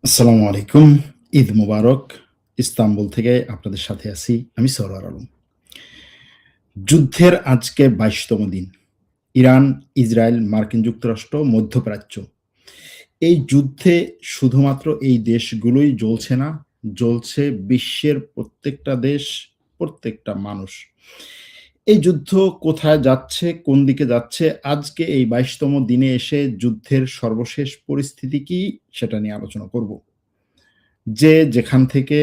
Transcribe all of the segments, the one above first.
আসসালামু আলাইকুম। ঈদ মোবারক। ইস্তাম্বুল থেকে আপনাদের সাথে আছি আমি সরওয়ার আলম। যুদ্ধের আজকে ২২তম দিন। ইরান, ইসরায়েল, মার্কিন যুক্তরাষ্ট্র, মধ্যপ্রাচ্য। এই যুদ্ধে শুধুমাত্র এই দেশগুলোই জ্বলছে না, জ্বলছে বিশ্বের প্রত্যেকটা দেশ, প্রত্যেকটা মানুষ। এই যুদ্ধ কোথায় যাচ্ছে, কোন দিকে যাচ্ছে, আজকে এই ২২তম দিনে এসে যুদ্ধের সর্বশেষ পরিস্থিতি কি সেটা নিয়ে আলোচনা করব। যে যেখান থেকে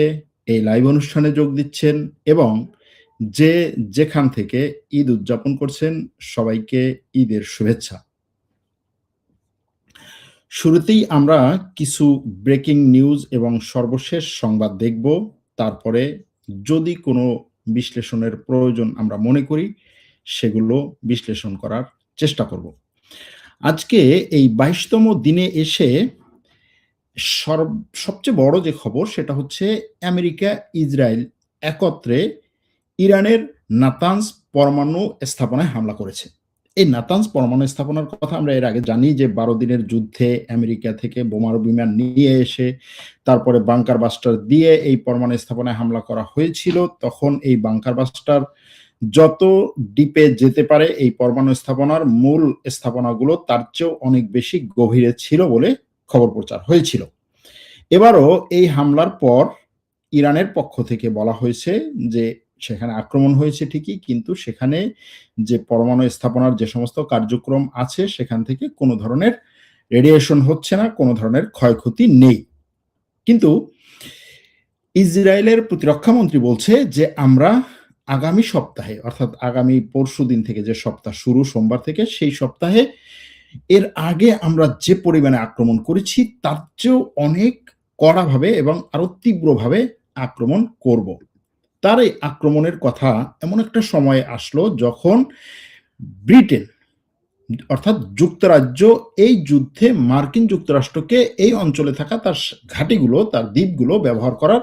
এই লাইভ অনুষ্ঠানে যোগ দিচ্ছেন এবং যে যেখান থেকে ঈদ উদযাপন করছেন, সবাইকে ঈদের শুভেচ্ছা। শুরুতেই আমরা কিছু ব্রেকিং নিউজ এবং সর্বশেষ সংবাদ দেখব। তারপরে যদি কোনো বিশ্লেষণের প্রয়োজন আমরা মনে করি, সেগুলো বিশ্লেষণ করার চেষ্টা করব। আজকে এই ২২তম দিনে এসে সর সবচেয়ে বড় যে খবর সেটা হচ্ছে আমেরিকা, ইসরায়েল একত্রে ইরানের নাতানজ পরমাণু স্থাপনায় হামলা করেছে। এই নাতানজ পরমাণু স্থাপনার কথা আমরা এর আগে জানি যে ১২ দিনের যুদ্ধে আমেরিকা থেকে বোমারু বিমান নিয়ে এসে তারপরে বাংকার বাস্টার দিয়ে এই পরমাণু স্থাপনায় হামলা করা হয়েছিল। তখন এই বাংকার বাস্টার যত ডিপে যেতে পারে এই পরমাণু স্থাপনার মূল স্থাপনাগুলো তার চেয়েও অনেক বেশি গভীরে ছিল বলে খবর প্রচার হয়েছিল। এবারও এই হামলার পর ইরানের পক্ষ থেকে বলা হয়েছে যে সেখানে আক্রমণ হয়েছে ঠিকই, কিন্তু সেখানে যে পরমাণু স্থাপনার যে সমস্ত কার্যক্রম আছে সেখান থেকে কোনো ধরনের রেডিয়েশন হচ্ছে না, কোনো ধরনের ক্ষয়ক্ষতি নেই। কিন্তু ইসরায়েলের প্রতিরক্ষামন্ত্রী বলছে যে আমরা আগামী সপ্তাহে অর্থাৎ আগামী পরশুদিন থেকে যে সপ্তাহ শুরু সোমবার থেকে সেই সপ্তাহে এর আগে আমরা যে পরিমাণে আক্রমণ করেছি তার চেয়েও অনেক কড়াভাবে এবং আরো তীব্রভাবে আক্রমণ করব। তার এই আক্রমণের কথা এমন একটা সময়ে আসলো যখন ব্রিটেন অর্থাৎ যুক্তরাজ্য এই যুদ্ধে মার্কিন যুক্তরাষ্ট্রকে এই অঞ্চলে থাকা তার ঘাঁটিগুলো, তার দ্বীপগুলো ব্যবহার করার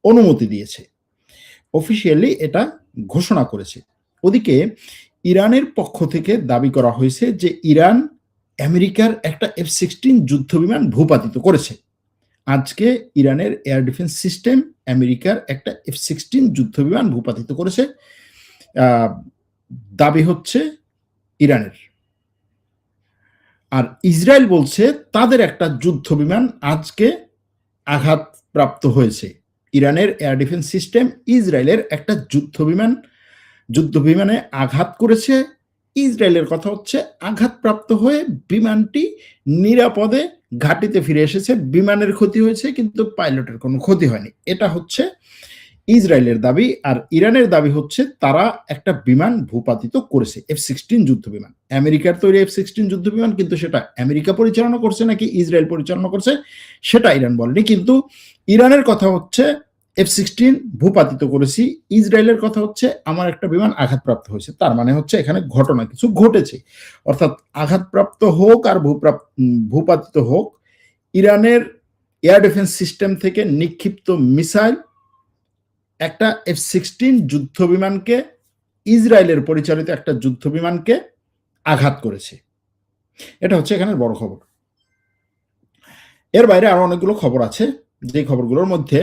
অনুমতি দিয়েছে। অফিসিয়ালি এটা ঘোষণা করেছে। ওদিকে ইরানের পক্ষ থেকে দাবি করা হয়েছে যে ইরান আমেরিকার একটা F-16 যুদ্ধবিমান ভূপাতিত করেছে। আজকে ইরানের এয়ার ডিফেন্স সিস্টেম আমেরিকার একটা F-16 যুদ্ধবিমান ভূপাতিত করেছে। দাবি হচ্ছে ইরানের। আর ইসরায়েল বলছে তাদের একটা যুদ্ধবিমান আজকে আঘাতপ্রাপ্ত হয়েছে। ইরানের এয়ার ডিফেন্স সিস্টেম ইসরায়েলের একটা যুদ্ধবিমানে আঘাত করেছে। ইসরায়েলের কথা হচ্ছে আঘাতপ্রাপ্ত হয়ে বিমানটি নিরাপদে ঘাঁটিতে ফিরে এসেছে। বিমানের ক্ষতি হয়েছে কিন্তু পাইলটের কোনো ক্ষতি হয়নি। এটা হচ্ছে ইসরায়েলের দাবি। আর ইরানের দাবি হচ্ছে তারা একটা বিমান ভূপাতিত করেছে, F-16 যুদ্ধবিমান। আমেরিকার তৈরি F-16 যুদ্ধবিমান, কিন্তু সেটা আমেরিকা পরিচালনা করছে নাকি ইসরায়েল পরিচালনা করছে সেটা ইরান বলেনি। কিন্তু ইরানের কথা হচ্ছে F-16 ভূপাতিত করেছি, ইসরায়েলের কথা হচ্ছে আমার একটা বিমান আঘাতপ্রাপ্ত হয়েছে। তার মানে হচ্ছে এখানে ঘটনা কিছু ঘটেছে। অর্থাৎ আঘাতপ্রাপ্ত হোক আর ভূপাতিত হোক, ইরানের এয়ার ডিফেন্স সিস্টেম থেকে নিক্ষিপ্ত মিসাইল একটা F-16 যুদ্ধবিমানকে, ইসরায়েলের পরিচালিত একটা যুদ্ধবিমানকে আঘাত করেছে। এটা হচ্ছে এখানের বড় খবর। এর বাইরে আরো অনেকগুলো খবর আছে, যে খবরগুলোর মধ্যে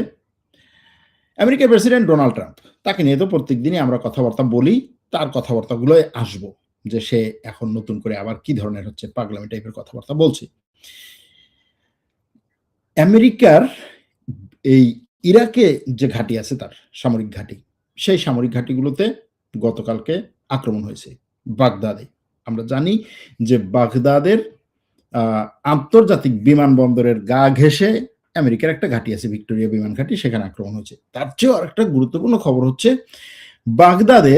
আমেরিকার প্রেসিডেন্ট ডোনাল্ড ট্রাম্প, তাকে নিয়ে তো প্রত্যেক দিনই আমরা কথাবার্তা বলি, তার কথাবার্তাগুলোয় আসবো যে সে এখন নতুন করে আবার কি ধরনের হচ্ছে পাগলামি টাইপের কথাবার্তা বলছে। আমেরিকার এই ইরাকে যে ঘাঁটি আছে তার সামরিক ঘাঁটি, সেই সামরিক ঘাঁটিগুলোতে গতকালকে আক্রমণ হয়েছে বাগদাদে। আমরা জানি যে বাগদাদের আন্তর্জাতিক বিমানবন্দরের গা ঘেঁষে আমেরিকার একটা ঘাঁটি আছে, ভিক্টোরিয়া বিমান ঘাঁটি, সেখানে আক্রমণ হয়েছে। তার চেয়েও আরেকটা গুরুত্বপূর্ণ খবর হচ্ছে বাগদাদে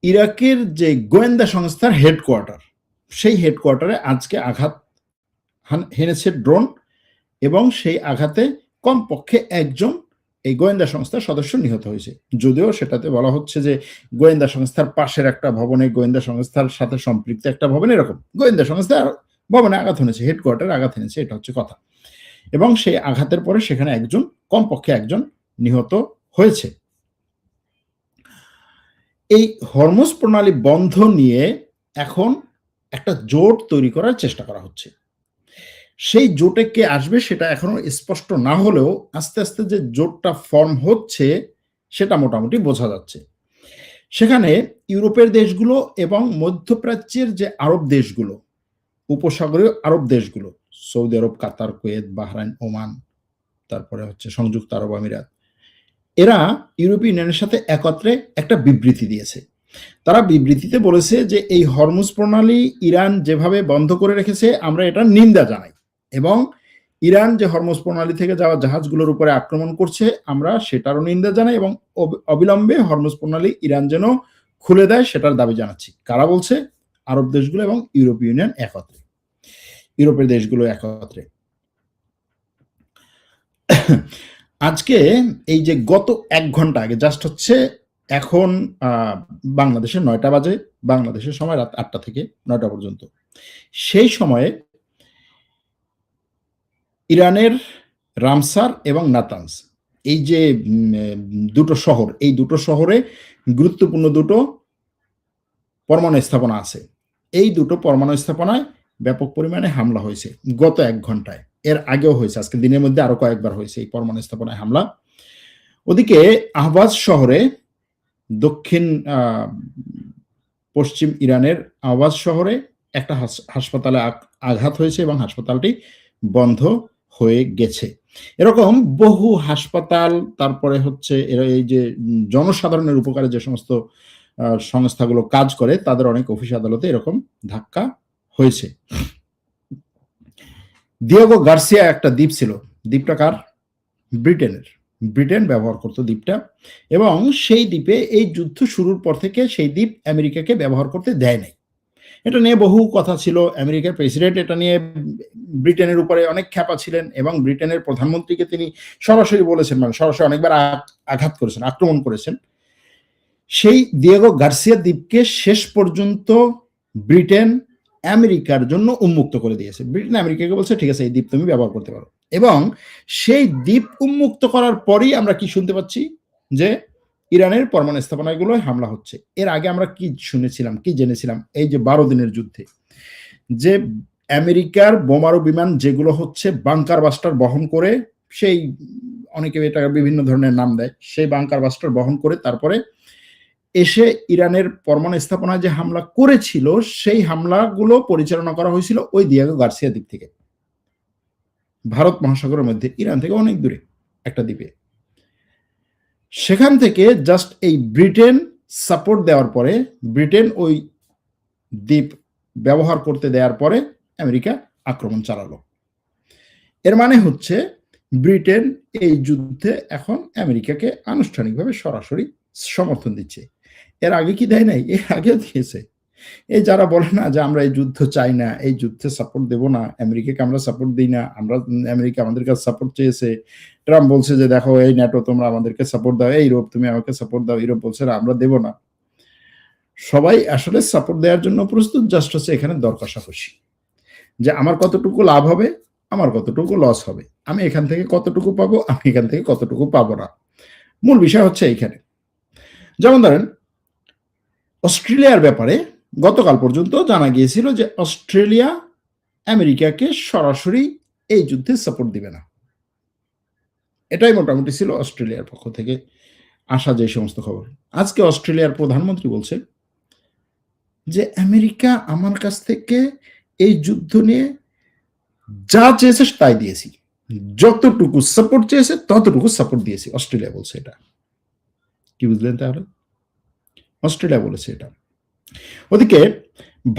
ইরাকের যে গোয়েন্দা সংস্থার হেডকোয়ার্টার, সেই হেডকোয়ার্টারে আজকে আঘাত হেনেছে ড্রোন এবং সেই আঘাতে কমপক্ষে একজন এই গোয়েন্দা সংস্থার সদস্য নিহত হয়েছে। যদিও সেটাতে বলা হচ্ছে যে গোয়েন্দা সংস্থার পাশের একটা ভবনে, গোয়েন্দা সংস্থার সাথে সম্পৃক্ত একটা ভবনে, এরকম গোয়েন্দা সংস্থার ভবনে আঘাত হয়েছে, হেডকোয়ার্টারে আঘাত এনেছে, এটা হচ্ছে কথা। এবং সেই আঘাতের পরে সেখানে কমপক্ষে একজন নিহত হয়েছে। এই হরমুজ প্রণালী বন্ধ নিয়ে এখন একটা জোট তৈরি করার চেষ্টা করা হচ্ছে। সেই জোটে কে আসবে সেটা এখনো স্পষ্ট না হলেও আস্তে আস্তে যে জোটটা ফর্ম হচ্ছে সেটা মোটামুটি বোঝা যাচ্ছে। সেখানে ইউরোপের দেশগুলো এবং মধ্যপ্রাচ্যের যে আরব দেশগুলো, উপসাগরীয় আরব দেশগুলো, সৌদি আরব, কাতার, কুয়েত, বাহরাইন, ওমান, তারপরে হচ্ছে সংযুক্ত আরব আমিরাত, এরা ইউরোপীয় ইউনিয়নের সাথে একত্রে একটা বিবৃতি দিয়েছে। তারা বিবৃতিতে বলেছে যে এই হরমুজ প্রণালী ইরান যেভাবে বন্ধ করে রেখেছে আমরা এটার নিন্দা জানাই, এবং ইরান যে হরমুজ প্রণালী থেকে যাওয়া জাহাজগুলোর উপরে আক্রমণ করছে আমরা সেটারও নিন্দা জানাই, এবং অবিলম্বে হরমুজ প্রণালী ইরান যেন খুলে দেয় সেটার দাবি জানাচ্ছি। কারা বলছে? আরব দেশগুলো এবং ইউরোপীয় ইউনিয়ন একত্রে, ইউরোপের দেশগুলো একত্রে। আজকে এই যে গত 1 ঘন্টা আগে জাস্ট হচ্ছে এখন বাংলাদেশে 9টা বাজে, বাংলাদেশের সময় রাত 8টা থেকে 9টা পর্যন্ত, সেই সময়ে ইরানের রামসার এবং নাতানজ, এই যে দুটো শহর, এই দুটো শহরে গুরুত্বপূর্ণ দুটো পরমাণু স্থাপনা আছে। এই দুটো পরমাণু স্থাপনায় ব্যাপক পরিমাণে হামলা হয়েছে গত 1 ঘন্টায়। এর আগেও হয়েছে, আজকে দিনের মধ্যে আরো কয়েকবার হয়েছে এই পরমাণু স্থাপনায় হামলা। ওদিকে আহবাজ শহরে, দক্ষিণ পশ্চিম ইরানের আহবাজ শহরে একটা হাসপাতালে আঘাত হয়েছে এবং হাসপাতালটি বন্ধ হয়ে গেছে। এরকম বহু হাসপাতাল, তারপরে হচ্ছে এই যে জনসাধারণের উপকারে যে সমস্ত সংস্থাগুলো কাজ করে তাদের অনেক অফিস আদালতে এরকম ধাক্কা হয়েছে। দিয়েগো গার্সিয়া একটা দ্বীপ ছিল, দ্বীপটা কার? ব্রিটেনের। ব্রিটেন ব্যবহার করতো দ্বীপটা, এবং সেই দ্বীপে এই যুদ্ধ শুরুর পর থেকে সেই দ্বীপ আমেরিকাকে ব্যবহার করতে দেয় নাই। এটা নিয়ে বহু কথা ছিল, আমেরিকার প্রেসিডেন্ট এটা নিয়ে ব্রিটেনের উপরে অনেক খ্যাপা ছিলেন, এবং ব্রিটেনের প্রধানমন্ত্রীকে তিনি সরাসরি বলেছেন, মানে সরাসরি অনেকবার আঘাত করেছেন, আক্রমণ করেছেন। সেই দিয়েগো গার্সিয়া দ্বীপকে শেষ পর্যন্ত ব্রিটেন আমেরিকার জন্য উন্মুক্ত করে দিয়েছে। ব্রিটেন আমেরিকাকে বলছে ঠিক আছে এই দ্বীপ তুমি ব্যবহার করতে পারো, এবং সেই দ্বীপ উন্মুক্ত করার পরই আমরা কি শুনতে পাচ্ছি? যে ইরানের পরমাণু স্থাপনাগুলোয় হামলা হচ্ছে। এর আগে আমরা কি শুনেছিলাম, কি জেনেছিলাম? এই যে 12 দিনের যুদ্ধে যে আমেরিকার বোমারু বিমান যেগুলো হচ্ছে বাংকার বাস্টার বহন করে, সেই অনেকে এটা বিভিন্ন ধরনের নাম দেয়, সেই বাংকার বাস্টার বহন করে তারপরে এসে ইরানের পরমাণু স্থাপনায় যে হামলা করেছিল সেই হামলাগুলো পরিচালনা করা হয়েছিল ওই দিয়েগো গার্সিয়া দ্বীপ থেকে, ভারত মহাসাগরের মধ্যে, ইরান থেকে অনেক দূরে একটা দ্বীপে। সেখান থেকে জাস্ট এই ব্রিটেন সাপোর্ট দেওয়ার পরে, ব্রিটেন ওই দ্বীপ ব্যবহার করতে দেওয়ার পরে আমেরিকা আক্রমণ চালালো। এর মানে হচ্ছে ব্রিটেন এই যুদ্ধে এখন আমেরিকাকে আনুষ্ঠানিকভাবে সরাসরি সমর্থন দিচ্ছে। এর আগে কি দেয় নাই? এর আগেও দিয়েছে। এই যারা বলে না যে আমরা এই যুদ্ধ চাই না, এই যুদ্ধে সাপোর্ট দেব না, আমেরিকাকে আমরা সাপোর্ট দিই না, আমরা, আমেরিকা আমাদের কাছে সাপোর্ট চেয়েছে, ট্রাম্প বলছে যে দেখো এই ন্যাটো তোমরা আমাদেরকে সাপোর্ট দাও, এই ইউরোপ তুমি আমাকে সাপোর্ট দাও, ইউরোপ বলছে না আমরা দেব না। সবাই আসলে সাপোর্ট দেওয়ার জন্য প্রস্তুত, জাস্ট হচ্ছে এখানে দর কষাকষি, যে আমার কতটুকু লাভ হবে, আমার কতটুকু লস হবে, আমি এখান থেকে কতটুকু পাবো, আমি এখান থেকে কতটুকু পাবো না। মূল বিষয় হচ্ছে এইখানে। যেমন ধরেন অস্ট্রেলিয়ার ব্যাপারে গতকাল পর্যন্ত জানা গিয়েছিল যে অস্ট্রেলিয়া আমেরিকাকে সরাসরি এই যুদ্ধে সাপোর্ট দিবে না। এটাই মোটামুটি ছিল অস্ট্রেলিয়ার পক্ষ থেকে আসা যে সমস্ত খবর। আজকে অস্ট্রেলিয়ার প্রধানমন্ত্রী বলছে যে আমেরিকা আমার কাছ থেকে এই যুদ্ধ নিয়ে যা চেয়েছে তাই দিয়েছি, যতটুকু সাপোর্ট চেয়েছে ততটুকু সাপোর্ট দিয়েছি, অস্ট্রেলিয়া বলছে এটা। কি বুঝলেন তাহলে? অস্ট্রেলিয়া বলেছে এটা। ওদিকে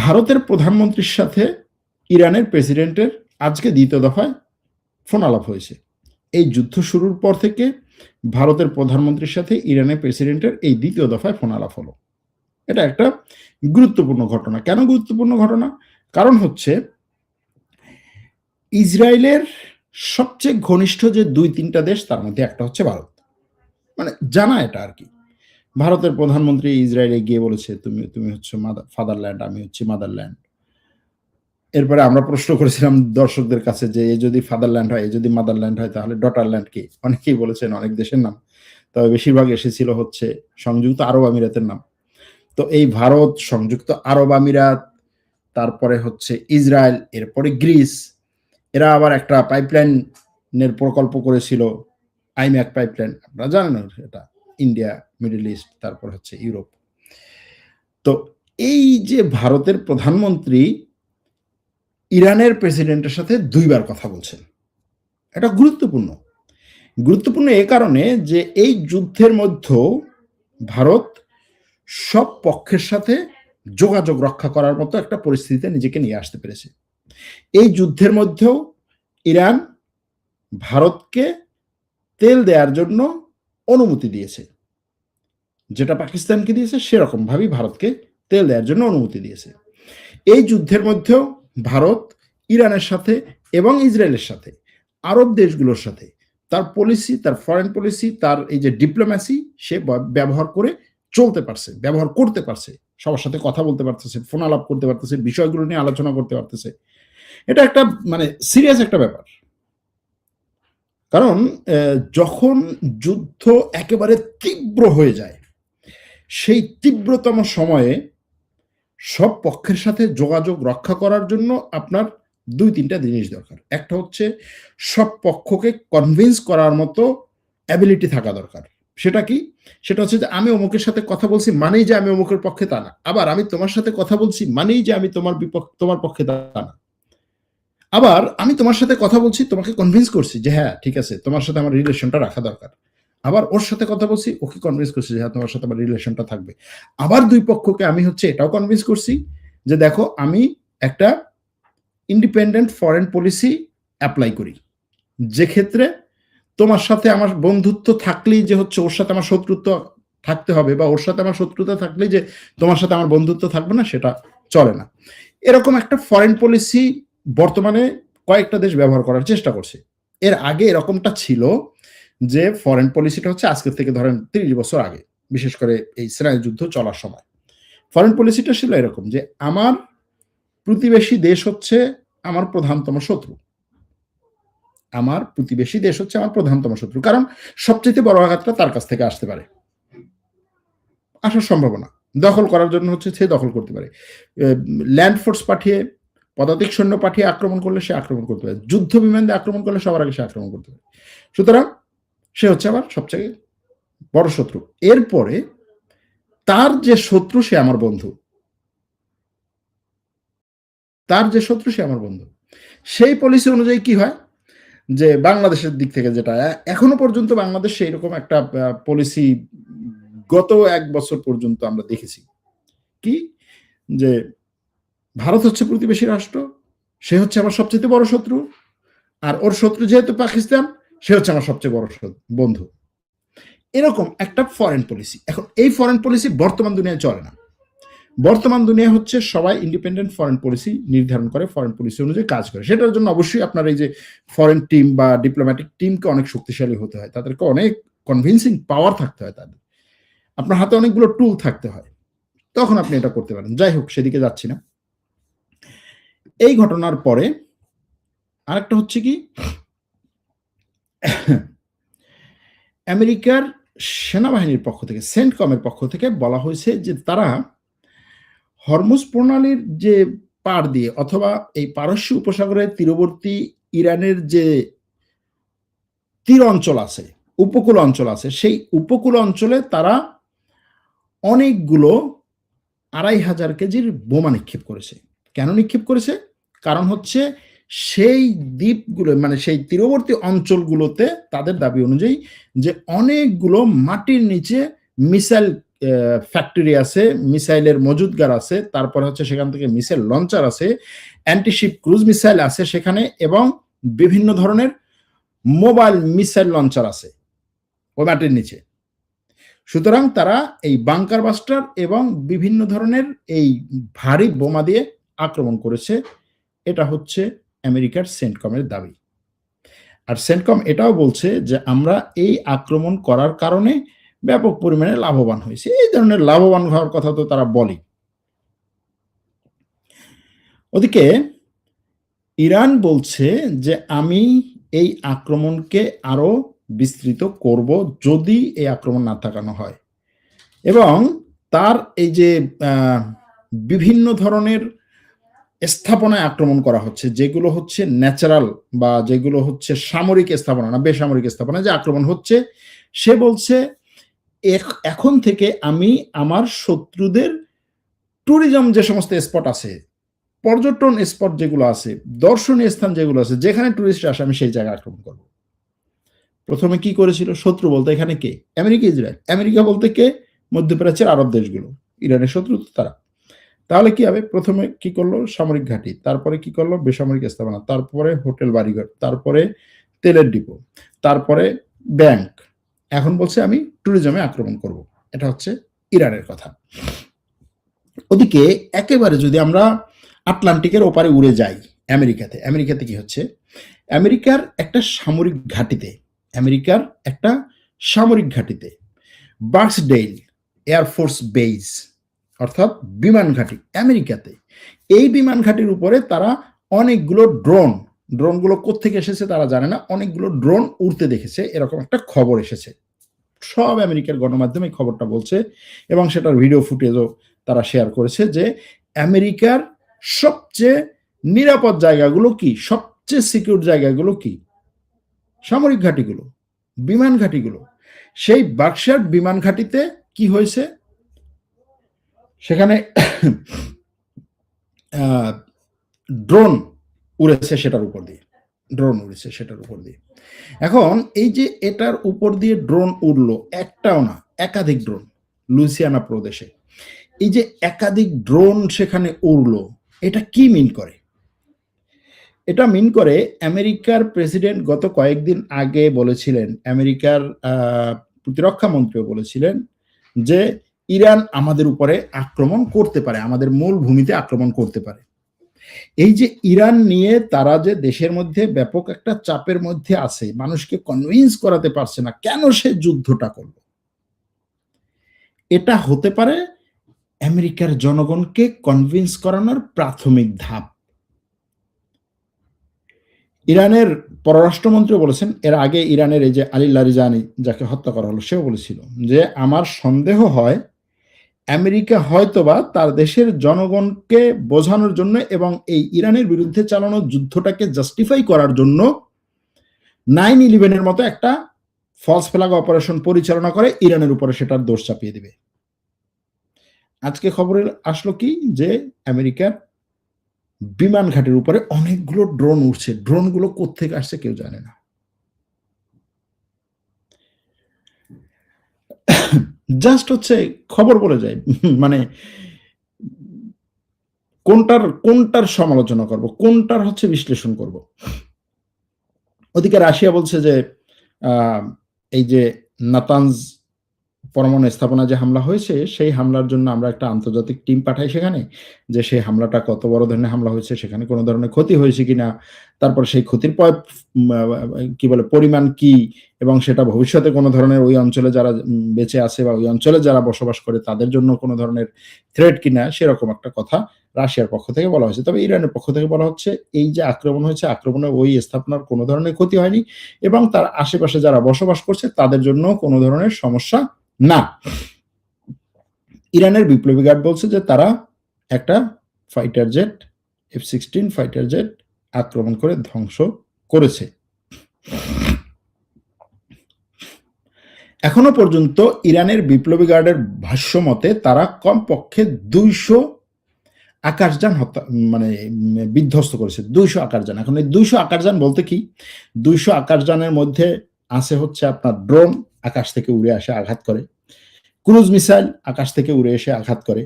ভারতের প্রধানমন্ত্রীর সাথে ইরানের প্রেসিডেন্টের আজকে দ্বিতীয় দফায় ফোন আলাপ হয়েছে। এই যুদ্ধ শুরুর পর থেকে ভারতের প্রধানমন্ত্রীর সাথে ইরানের প্রেসিডেন্টের এই দ্বিতীয় দফায় ফোন আলাপ হলো। এটা একটা গুরুত্বপূর্ণ ঘটনা। কেন গুরুত্বপূর্ণ ঘটনা? কারণ হচ্ছে ইসরায়েলের সবচেয়ে ঘনিষ্ঠ যে 2-3টা দেশ তার মধ্যে একটা হচ্ছে ভারত। মানে জানা এটা আর কি। ভারতের প্রধানমন্ত্রী ইসরায়েলে গিয়ে বলেছে তুমি হচ্ছে ফাদারল্যান্ড, আমি হচ্ছে মাদারল্যান্ড। এরপরে আমরা প্রশ্ন করেছিলাম দর্শকদের কাছে যে এ যদি ফাদারল্যান্ড হয়, এ যদি মাদারল্যান্ড হয় তাহলে ডটারল্যান্ড কি? অনেকেই বলেছেন অনেক দেশের নাম, তবে বেশিরভাগ এসেছিল হচ্ছে সংযুক্ত আরব আমিরাতের নাম। তো এই ভারত, সংযুক্ত আরব আমিরাত, তারপরে হচ্ছে ইসরায়েল, এরপরে গ্রিস, এরা আবার একটা পাইপলাইনের প্রকল্প করেছিল, আইম্যাক পাইপলাইন, আপনারা জানেন এটা, ইন্ডিয়া, মিডল ইস্ট, তারপর হচ্ছে ইউরোপ। তো এই যে ভারতের প্রধানমন্ত্রী ইরানের প্রেসিডেন্টের সাথে ২ বার কথা বলছেন। এটা গুরুত্বপূর্ণ। গুরুত্বপূর্ণ এ কারণে যে এই যুদ্ধের মধ্যেও ভারত সব পক্ষের সাথে যোগাযোগ রক্ষা করার মতো একটা পরিস্থিতিতে নিজেকে নিয়ে আসতে পেরেছে। এই যুদ্ধের মধ্যেও ইরান ভারতকে তেল দেওয়ার জন্য অনুমতি দিয়েছে। যেটা পাকিস্তানকে দিয়েছে সেরকমভাবেই ভারতকে তেল দেওয়ার জন্য অনুমতি দিয়েছে। এই যুদ্ধের মধ্যেও ভারত ইরানের সাথে এবং ইসরায়েলের সাথে, আরব দেশগুলোর সাথে তার পলিসি, তার ফরেন পলিসি, তার এই যে ডিপ্লোম্যাসি সে ব্যবহার করে চলতে পারছে, ব্যবহার করতে পারছে, সবার সাথে কথা বলতে পারতেছে, ফোন আলাপ করতে পারতেছে, বিষয়গুলো নিয়ে আলোচনা করতে পারতেছে। এটা একটা মানে সিরিয়াস একটা ব্যাপার। কারণ যখন যুদ্ধ একেবারে তীব্র হয়ে যায়, সেই তীব্রতম সময়ে সব পক্ষের সাথে যোগাযোগ রক্ষা করার জন্য আপনার ২-৩টা জিনিস দরকার। একটা হচ্ছে সব পক্ষকে কনভিন্স করার মতো অ্যাবিলিটি থাকা দরকার। সেটা কি? সেটা হচ্ছে যে আমি অমুকের সাথে কথা বলছি মানেই যে আমি অমুকের পক্ষে তা না। আবার আমি তোমার সাথে কথা বলছি মানেই যে আমি তোমার পক্ষে তা না। আবার আমি তোমার সাথে কথা বলছি, তোমাকে কনভিন্স করছি যে হ্যাঁ ঠিক আছে, তোমার সাথে আমার রিলেশনটা রাখা দরকার। আবার ওর সাথে কথা বলছি, ওকে কনভিন্স করছি যে হ্যাঁ তোমার সাথে আমার রিলেশনটা থাকবে। আবার ২ পক্ষকে আমি হচ্ছে এটাও কনভিন্স করছি যে দেখো আমি একটা ইন্ডিপেন্ডেন্ট ফরেন পলিসি এপ্লাই করি, যে ক্ষেত্রে তোমার সাথে আমার বন্ধুত্ব থাকলেই যে হচ্ছে ওর সাথে আমার শত্রুত্ব থাকতে হবে, বা ওর সাথে আমার শত্রুতা থাকলেই যে তোমার সাথে আমার বন্ধুত্ব থাকবে না, সেটা চলে না। এরকম একটা ফরেন পলিসি বর্তমানে কয়েকটা দেশ ব্যবহার করার চেষ্টা করছে। এর আগে এরকমটা ছিল যে ফরেন পলিসিটা হচ্ছে আজকের থেকে ধরেন ৩০ বছর আগে, বিশেষ করে এই ইসরায়েল যুদ্ধ চলার সময় ফরেন পলিসিটা ছিল এরকম যে আমার প্রতিবেশী দেশ হচ্ছে আমার প্রধানতম শত্রু। আমার প্রতিবেশী দেশ হচ্ছে আমার প্রধানতম শত্রু, কারণ সবচেয়ে বড় আঘাতটা তার কাছ থেকে আসতে পারে, আসার সম্ভাবনা। দখল করার জন্য হচ্ছে সে দখল করতে পারে, ল্যান্ড ফোর্স পাঠিয়ে, পদাতিক সৈন্য পাঠিয়ে আক্রমণ করলে সে আক্রমণ করতে পারে, যুদ্ধ বিমান দিয়ে আক্রমণ করলে সবার আগে সে আক্রমণ করতে পারে। সুতরাং সে হচ্ছে আমার সবচেয়ে বড় শত্রু। এরপরে তার যে শত্রু সে আমার বন্ধু, তার যে শত্রু সে আমার বন্ধু। সেই পলিসি অনুযায়ী কি হয় যে বাংলাদেশের দিক থেকে যেটা এখনো পর্যন্ত বাংলাদেশে এরকম একটা পলিসি গত ১ বছর পর্যন্ত আমরা দেখেছি কি, যে ভারত হচ্ছে প্রতিবেশী রাষ্ট্র, সে হচ্ছে আমার সবচেয়ে বড় শত্রু, আর ওর শত্রু যেহেতু পাকিস্তান, সে হচ্ছে আমার সবচেয়ে বড় বন্ধু। এরকম একটা ফরেন পলিসি। এখন এই ফরেন পলিসি বর্তমান দুনিয়ায় চলে না। বর্তমান দুনিয়া হচ্ছে সবাই ইন্ডিপেন্ডেন্ট ফরেন পলিসি নির্ধারণ করে, ফরেন পলিসি অনুযায়ী কাজ করে। সেটার জন্য অবশ্যই আপনার এই যে ফরেন টিম বা ডিপ্লোম্যাটিক টিমকে অনেক শক্তিশালী হতে হয়, তাদেরকে অনেক কনভিন্সিং পাওয়ার থাকতে হয়, তাদের আপনার হাতে অনেকগুলো টুল থাকতে হয়, তখন আপনি এটা করতে পারেন। যাই হোক, সেদিকে যাচ্ছি না। এই ঘটনার পরে আরেকটা হচ্ছে কি, আমেরিকার সেনাবাহিনীর পক্ষ থেকে, সেন্টকমের পক্ষ থেকে বলা হয়েছে যে তারা হরমুজ প্রণালীর যে পার দিয়ে অথবা এই পারস্য উপসাগরের তীরবর্তী ইরানের যে তীর অঞ্চল আছে, উপকূল অঞ্চল আছে, সেই উপকূল অঞ্চলে তারা অনেকগুলো ২৫০০ কেজির বোমা নিক্ষেপ করেছে। কেন নিক্ষেপ করেছে? কারণ হচ্ছে সেই দ্বীপগুলো মানে সেই তীরবর্তী অঞ্চলগুলোতে তাদের দাবি অনুযায়ী যে অনেকগুলো মাটির নিচে মিসাইল ফ্যাক্টরি আছে, মিসাইলের মজুদগার আছে, তারপর হচ্ছে সেখান থেকে মিসাইল লঞ্চার আছে, অ্যান্টিশিপ ক্রুজ মিসাইল আছে সেখানে, এবং বিভিন্ন ধরনের মোবাইল মিসাইল লঞ্চার আছে ওই মাটির নিচে। সুতরাং তারা এই বাংকার বাস্টার এবং বিভিন্ন ধরনের এই ভারী বোমা দিয়ে আক্রমণ করেছে। এটা হচ্ছে আমেরিকার সেন্টকমের দাবি। আর সেন্টকম এটাও বলছে যে আমরা এই আক্রমণ করার কারণে ব্যাপক পরিমাণে লাভবান হয়েছে। এই ধরনের লাভবান হওয়ার কথা তো তারা বলে। ওদিকে ইরান বলছে যে আমি এই আক্রমণকে আরো বিস্তৃত করব যদি এই আক্রমণ না ঠেকানো হয়, এবং তার এই যে বিভিন্ন ধরনের স্থাপনায় আক্রমণ করা হচ্ছে, যেগুলো হচ্ছে ন্যাচারাল বা যেগুলো হচ্ছে সামরিক স্থাপনা না বেসামরিক স্থাপনা যে আক্রমণ হচ্ছে, সে বলছে এখন থেকে আমি আমার শত্রুদের ট্যুরিজম যে সমস্ত স্পট আছে, পর্যটন স্পট যেগুলো আছে, দর্শনীয় স্থান যেগুলো আছে, যেখানে টুরিস্ট আসে আমি সেই জায়গায় আক্রমণ করব। প্রথমে কি করেছিল? শত্রু বলতে এখানে কে? America, Israel. আমেরিকা বলতে কে? মধ্যপ্রাচ্যের আরব দেশগুলো। ইরানের শত্রু তো তারা। তাহলে কি হবে? প্রথমে কি করলো? সামরিক ঘাঁটি, তারপরে কি করলো? বেসামরিক স্থাপনা, তারপরে হোটেল বাড়িঘর, তারপরে তেলের ডিপো, তারপরে ব্যাংক। এখন বলছে আমি ট্যুরিজমে আক্রমণ করব। এটা হচ্ছে ইরানের কথা। ওদিকে একেবারে যদি আমরা আটলান্টিকের ওপারে উড়ে যাই আমেরিকাতে, আমেরিকাতে কি হচ্ছে? আমেরিকার একটা সামরিক ঘাঁটিতে, আমেরিকার একটা সামরিক ঘাঁটিতে বার্কসডেইল এয়ারফোর্স বেস অর্থাৎ বিমান ঘাঁটি আমেরিকাতে, এই বিমান ঘাঁটির উপরে তারা অনেকগুলো ড্রোনগুলো কোত্থেকে এসেছে তারা জানে না, অনেকগুলো ড্রোন উড়তে দেখেছে, এরকম একটা খবর এসেছে। সব আমেরিকার গণমাধ্যমে এই খবরটা বলছে এবং সেটার ভিডিও ফুটেজও তারা শেয়ার করেছে যে আমেরিকার সবচেয়ে নিরাপদ জায়গাগুলো কি, সবচেয়ে সিকিউর জায়গাগুলো কি? সামরিক ঘাঁটিগুলো, বিমান ঘাঁটিগুলো। সেই বাক্সার বিমান ঘাঁটিতে কি হয়েছে? সেখানে ড্রোন উড়েছে সেটার উপর দিয়ে, ড্রোন উড়েছে সেটার উপর দিয়ে। এখন এই যে এটার উপর দিয়ে ড্রোন উড়লো, একটাও না, একাধিক ড্রোন লুইসিয়ানা প্রদেশে। এই যে একাধিক ড্রোন সেখানে উড়লো, এটা কি মিন করে? এটা মিন করে আমেরিকার প্রেসিডেন্ট গত কয়েকদিন আগে বলেছিলেন, আমেরিকার প্রতিরক্ষা মন্ত্রীও বলেছিলেন যে ইরান আমাদের উপরে আক্রমণ করতে পারে, আমাদের মূল ভূমিতে আক্রমণ করতে পারে। এই যে ইরান নিয়ে তারা যে দেশের মধ্যে ব্যাপক একটা চাপের মধ্যে আছে, মানুষকে কনভিন্স করাতে পারছে না কেন সে যুদ্ধটা করল, এটা হতে পারে আমেরিকার জনগণকে কনভিন্স করানোর প্রাথমিক ধাপ। ইরানের পররাষ্ট্রমন্ত্রী বলেছেন, এর আগে ইরানের এই যে আলী লারিজানি যাকে হত্যা করা হলো, সেও বলেছিল যে আমার সন্দেহ হয় আমেরিকা হয়তোবা তার দেশের জনগণকে বোঝানোর জন্য এবং এই ইরানের বিরুদ্ধে চালানো যুদ্ধটাকে জাস্টিফাই করার জন্য 9/11-এর মতো একটা ফলস ফ্ল্যাগ অপারেশন পরিচালনা করে ইরানের উপরে সেটার দোষ চাপিয়ে দিবে। আজকে খবরে আসলো কি যে আমেরিকার বিমান ঘাটের উপরে অনেকগুলো ড্রোন উঠছে, ড্রোনগুলো কোত্থেকে আসছে কেউ জানে না। জাস্ট হচ্ছে খবর বলে যায়, মানে কোনটার সমালোচনা করব, কোনটার হচ্ছে বিশ্লেষণ করব। ওদিকে রাশিয়া বলছে যে এই যে নাতানজ পরমাণু স্থাপনা যে হামলা হয়েছে, সেই হামলার জন্য আমরা একটা আন্তর্জাতিক টিম পাঠাই সেখানে, যে সেই হামলাটা কত বড় ধরনের হামলা হয়েছে, সেখানে কোনো ধরনের ক্ষতি হয়েছে কিনা, তারপর সেই ক্ষতির কি বলে পরিমাণ কি, এবং সেটা ভবিষ্যতে কোনো ধরনের ওই অঞ্চলে যারা বেঁচে আছে বা ওই অঞ্চলে যারা বসবাস করে তাদের জন্য কোনো ধরনের থ্রেট কিনা, সেরকম একটা কথা রাশিয়ার পক্ষ থেকে বলা হয়েছে। তবে ইরানের পক্ষ থেকে বলা হচ্ছে এই যে আক্রমণ হয়েছে, আক্রমণে ওই স্থাপনার কোনো ধরনের ক্ষতি হয়নি এবং তার আশেপাশে যারা বসবাস করছে তাদের জন্য কোনো ধরনের সমস্যা না। ইরানের বিপ্লবী গার্ড বলছে যে তারা একটা fighter jet F-16 fighter jet আক্রমণ করে ধ্বংস করেছে। এখনো পর্যন্ত ইরানের বিপ্লবী গার্ডের ভাষ্য মতে তারা কমপক্ষে 200 আকাশযান মানে বিধ্বস্ত করেছে, 200 আকাশযান। এখন এই 200 আকাশযান বলতে কি, 200 আকাশযানের মধ্যে আছে হচ্ছে আপনার ড্রোন, আকাশ থেকে উড়ে আসে আঘাত করে, ক্রুজ মিসাইল আকাশ থেকে উড়ে এসে আঘাত করে,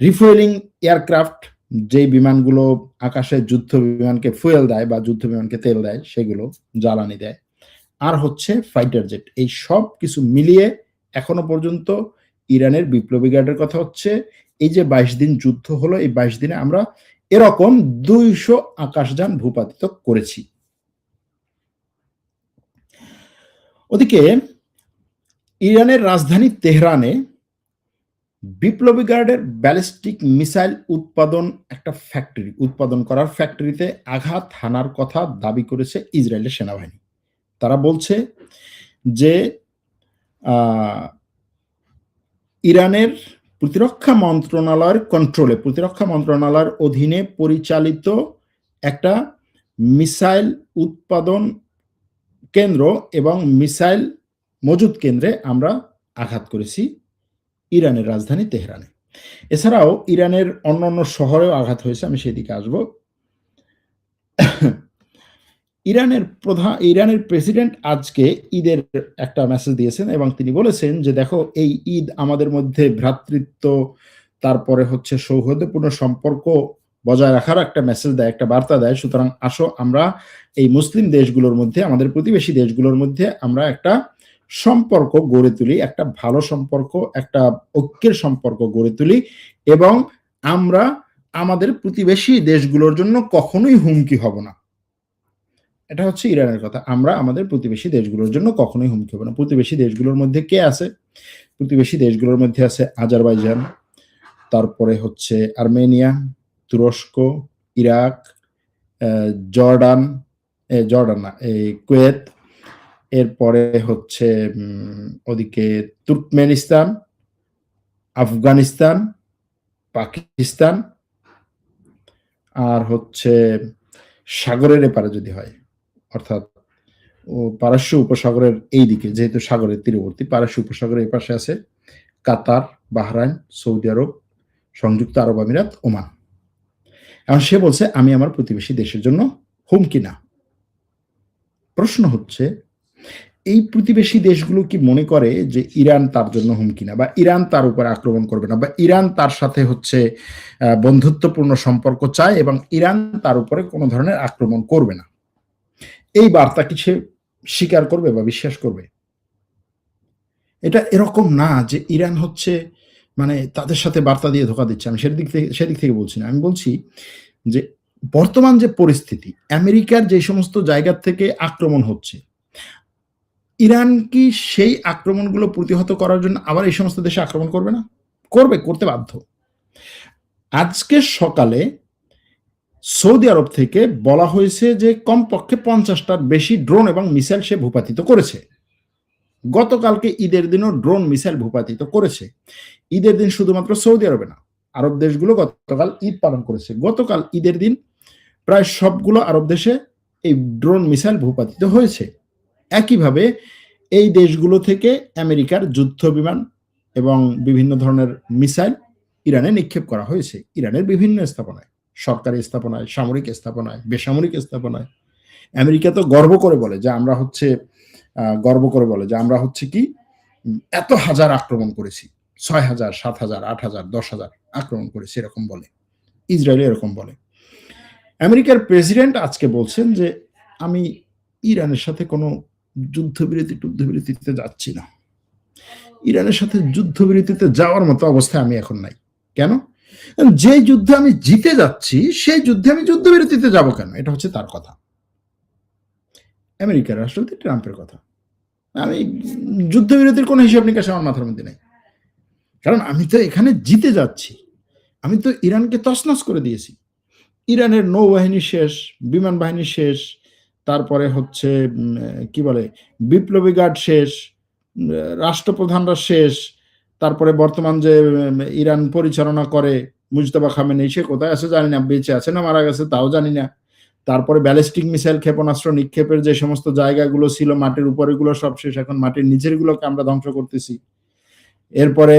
রিফুয়েলিং এয়ারক্রাফট যে বিমানগুলো আকাশে যুদ্ধ বিমানকে ফুয়েল দেয় বা যুদ্ধ বিমানকে তেল দেয়, সেগুলো জ্বালানি দেয়, আর হচ্ছে ফাইটার জেট। এই সব কিছু মিলিয়ে এখনো পর্যন্ত ইরানের বিপ্লবী গার্ডের কথা হচ্ছে এই যে 22 দিন যুদ্ধ হলো, এই 22 দিনে আমরা এরকম 200 আকাশযান ভূপাতিত করেছি। ওদিকে ইরানের রাজধানী তেহরানে বিপ্লবী গার্ডের ব্যালিস্টিক মিসাইল উৎপাদন করার ফ্যাক্টরিতে আঘাত হানার কথা দাবি করেছে ইসরায়েলের সেনাবাহিনী। তারা বলছে যে ইরানের প্রতিরক্ষা মন্ত্রণালয়ের কন্ট্রোলে, প্রতিরক্ষা মন্ত্রণালয়ের অধীনে পরিচালিত একটা মিসাইল উৎপাদন কেন্দ্র এবং মিসাইল মজুদ কেন্দ্রে আমরা আঘাত করেছি ইরানের রাজধানী তেহরানে। এছাড়াও ইরানের অন্যান্য শহরেও আঘাত হয়েছে, আমি সেদিকে আসব। ইরানের প্রেসিডেন্ট আজকে ঈদের একটা মেসেজ দিয়েছেন এবং তিনি বলেছেন যে দেখো, এই ঈদ আমাদের মধ্যে ভ্রাতৃত্ব, তারপরে হচ্ছে সৌহার্দ্যপূর্ণ সম্পর্ক বজায় রাখার একটা মেসেজ দেয়, একটা বার্তা দেয়। সুতরাং আসো আমরা এই মুসলিম দেশগুলোর মধ্যে, আমাদের প্রতিবেশী দেশগুলোর মধ্যে আমরা একটা সম্পর্ক গড়ে তুলি, একটা ভালো সম্পর্ক, একটা ঐক্যের সম্পর্ক গড়ে তুলি, এবং আমরা আমাদের প্রতিবেশী দেশগুলোর জন্য কখনোই হুমকি হব না। এটা হচ্ছে ইরানের কথা। আমরা আমাদের প্রতিবেশী দেশগুলোর জন্য কখনোই হুমকি হব না। প্রতিবেশী দেশগুলোর মধ্যে কে আছে? প্রতিবেশী দেশগুলোর মধ্যে আছে আজারবাইজান, তারপরে হচ্ছে আর্মেনিয়া, তুরস্ক, ইরাক, জর্ডান, জর্ডান না, এই কুয়েত, এরপরে হচ্ছে ওদিকে তুর্কমেনিস্তান, আফগানিস্তান, পাকিস্তান, আর হচ্ছে সাগরের এপারে যদি হয়, অর্থাৎ পারস্য উপসাগরের এই দিকে, যেহেতু সাগরের তীরবর্তী, পারস্য উপসাগরের এই পাশে আছে কাতার, বাহরাইন, সৌদি আরব, সংযুক্ত আরব আমিরাত, ওমান। এখন সে বলছে আমি আমার প্রতিবেশী দেশের জন্য হুমকি না। প্রশ্ন হচ্ছে, এই প্রতিবেশী দেশগুলো কি মনে করে যে ইরান তার জন্য হুমকি না, বা ইরান তার উপর আক্রমণ করবে না, বা ইরান তার সাথে হচ্ছে বন্ধুত্বপূর্ণ সম্পর্ক চায় এবং ইরান তার উপরে কোনো ধরনের আক্রমণ করবে না? এই বার্তা কি সে স্বীকার করবে বা বিশ্বাস করবে? এটা এরকম না যে ইরান হচ্ছে মানে তাদের সাথে বার্তা দিয়ে ধোকা দিচ্ছে। আমি সেদিক থেকে বলছি না। আমি বলছি যে বর্তমান যে পরিস্থিতি, আমেরিকার যে সমস্ত জায়গা থেকে আক্রমণ হচ্ছে, ইরান কি সেই আক্রমণগুলো প্রতিহত করার জন্য আবার এই সমস্ত দেশে আক্রমণ করবে না? করবে, করতে বাধ্য। আজকে সকালে সৌদি আরব থেকে বলা হয়েছে যে কমপক্ষে 50টার বেশি ড্রোন এবং মিসাইল সে ভূপাতিত করেছে। গতকালকে ঈদের দিনও ড্রোন মিসাইল ভূপাতিত করেছে। ঈদের দিন শুধুমাত্র সৌদি আরবে না, আরব দেশগুলো গতকাল ঈদ পালন করেছে। গতকাল ঈদের দিন প্রায় সবগুলো আরব দেশে এই ড্রোন মিসাইল ভূপাতিত হয়েছে। একইভাবে এই দেশগুলো থেকে আমেরিকার যুদ্ধ বিমান এবং বিভিন্ন ধরনের মিসাইল ইরানে নিক্ষেপ করা হয়েছে। ইরানের বিভিন্ন স্থাপনায়, সরকারি স্থাপনায়, সামরিক স্থাপনায়, বেসামরিক স্থাপনায়। আমেরিকা তো গর্ব করে বলে যে আমরা হচ্ছে কি এত হাজার আক্রমণ করেছি, 6,000, 7,000, 8,000, 10,000 আক্রমণ করেছি, এরকম বলে। ইসরায়েল এরকম বলে। আমেরিকার প্রেসিডেন্ট আজকে বলছেন যে আমি ইরানের সাথে কোনো যুদ্ধবিরতিতে যাচ্ছি না। ইরানের সাথে যুদ্ধবিরতিতে যাওয়ার মতো অবস্থায় আমি এখন নাই। কেন? যে যুদ্ধে আমি জিতে যাচ্ছি সেই যুদ্ধে আমি যুদ্ধবিরতিতে যাব কেন? এটা হচ্ছে তার কথা, আমেরিকার রাষ্ট্রপতি ট্রাম্পের কথা। আমি যুদ্ধবিরতির কোনো হিসাব নিকাশ আমার মাথার মধ্যে নেই, কারণ আমি তো এখানে জিতে যাচ্ছি। আমি তো ইরানকে তছনছ করে দিয়েছি। ইরানের নৌবাহিনী শেষ, বিমান বাহিনী শেষ, তারপরে হচ্ছে কি বলে বিপ্লবী গার্ড শেষ, রাষ্ট্রপ্রধানরা শেষ, তারপরে বর্তমান যে ইরান পরিচালনা করে মুজতবা খামেনি, সে কোথায় আছে জানি না, বেঁচে আছে না মারা গেছে তাও জানি না। তারপরে ব্যালিস্টিক মিসাইল ক্ষেপণাস্ত্র নিক্ষেপের যে সমস্ত জায়গাগুলো ছিল মাটির উপরেগুলো সব শেষ, এখন মাটির নিচের গুলোকে আমরা ধ্বংস করতেছি। এরপরে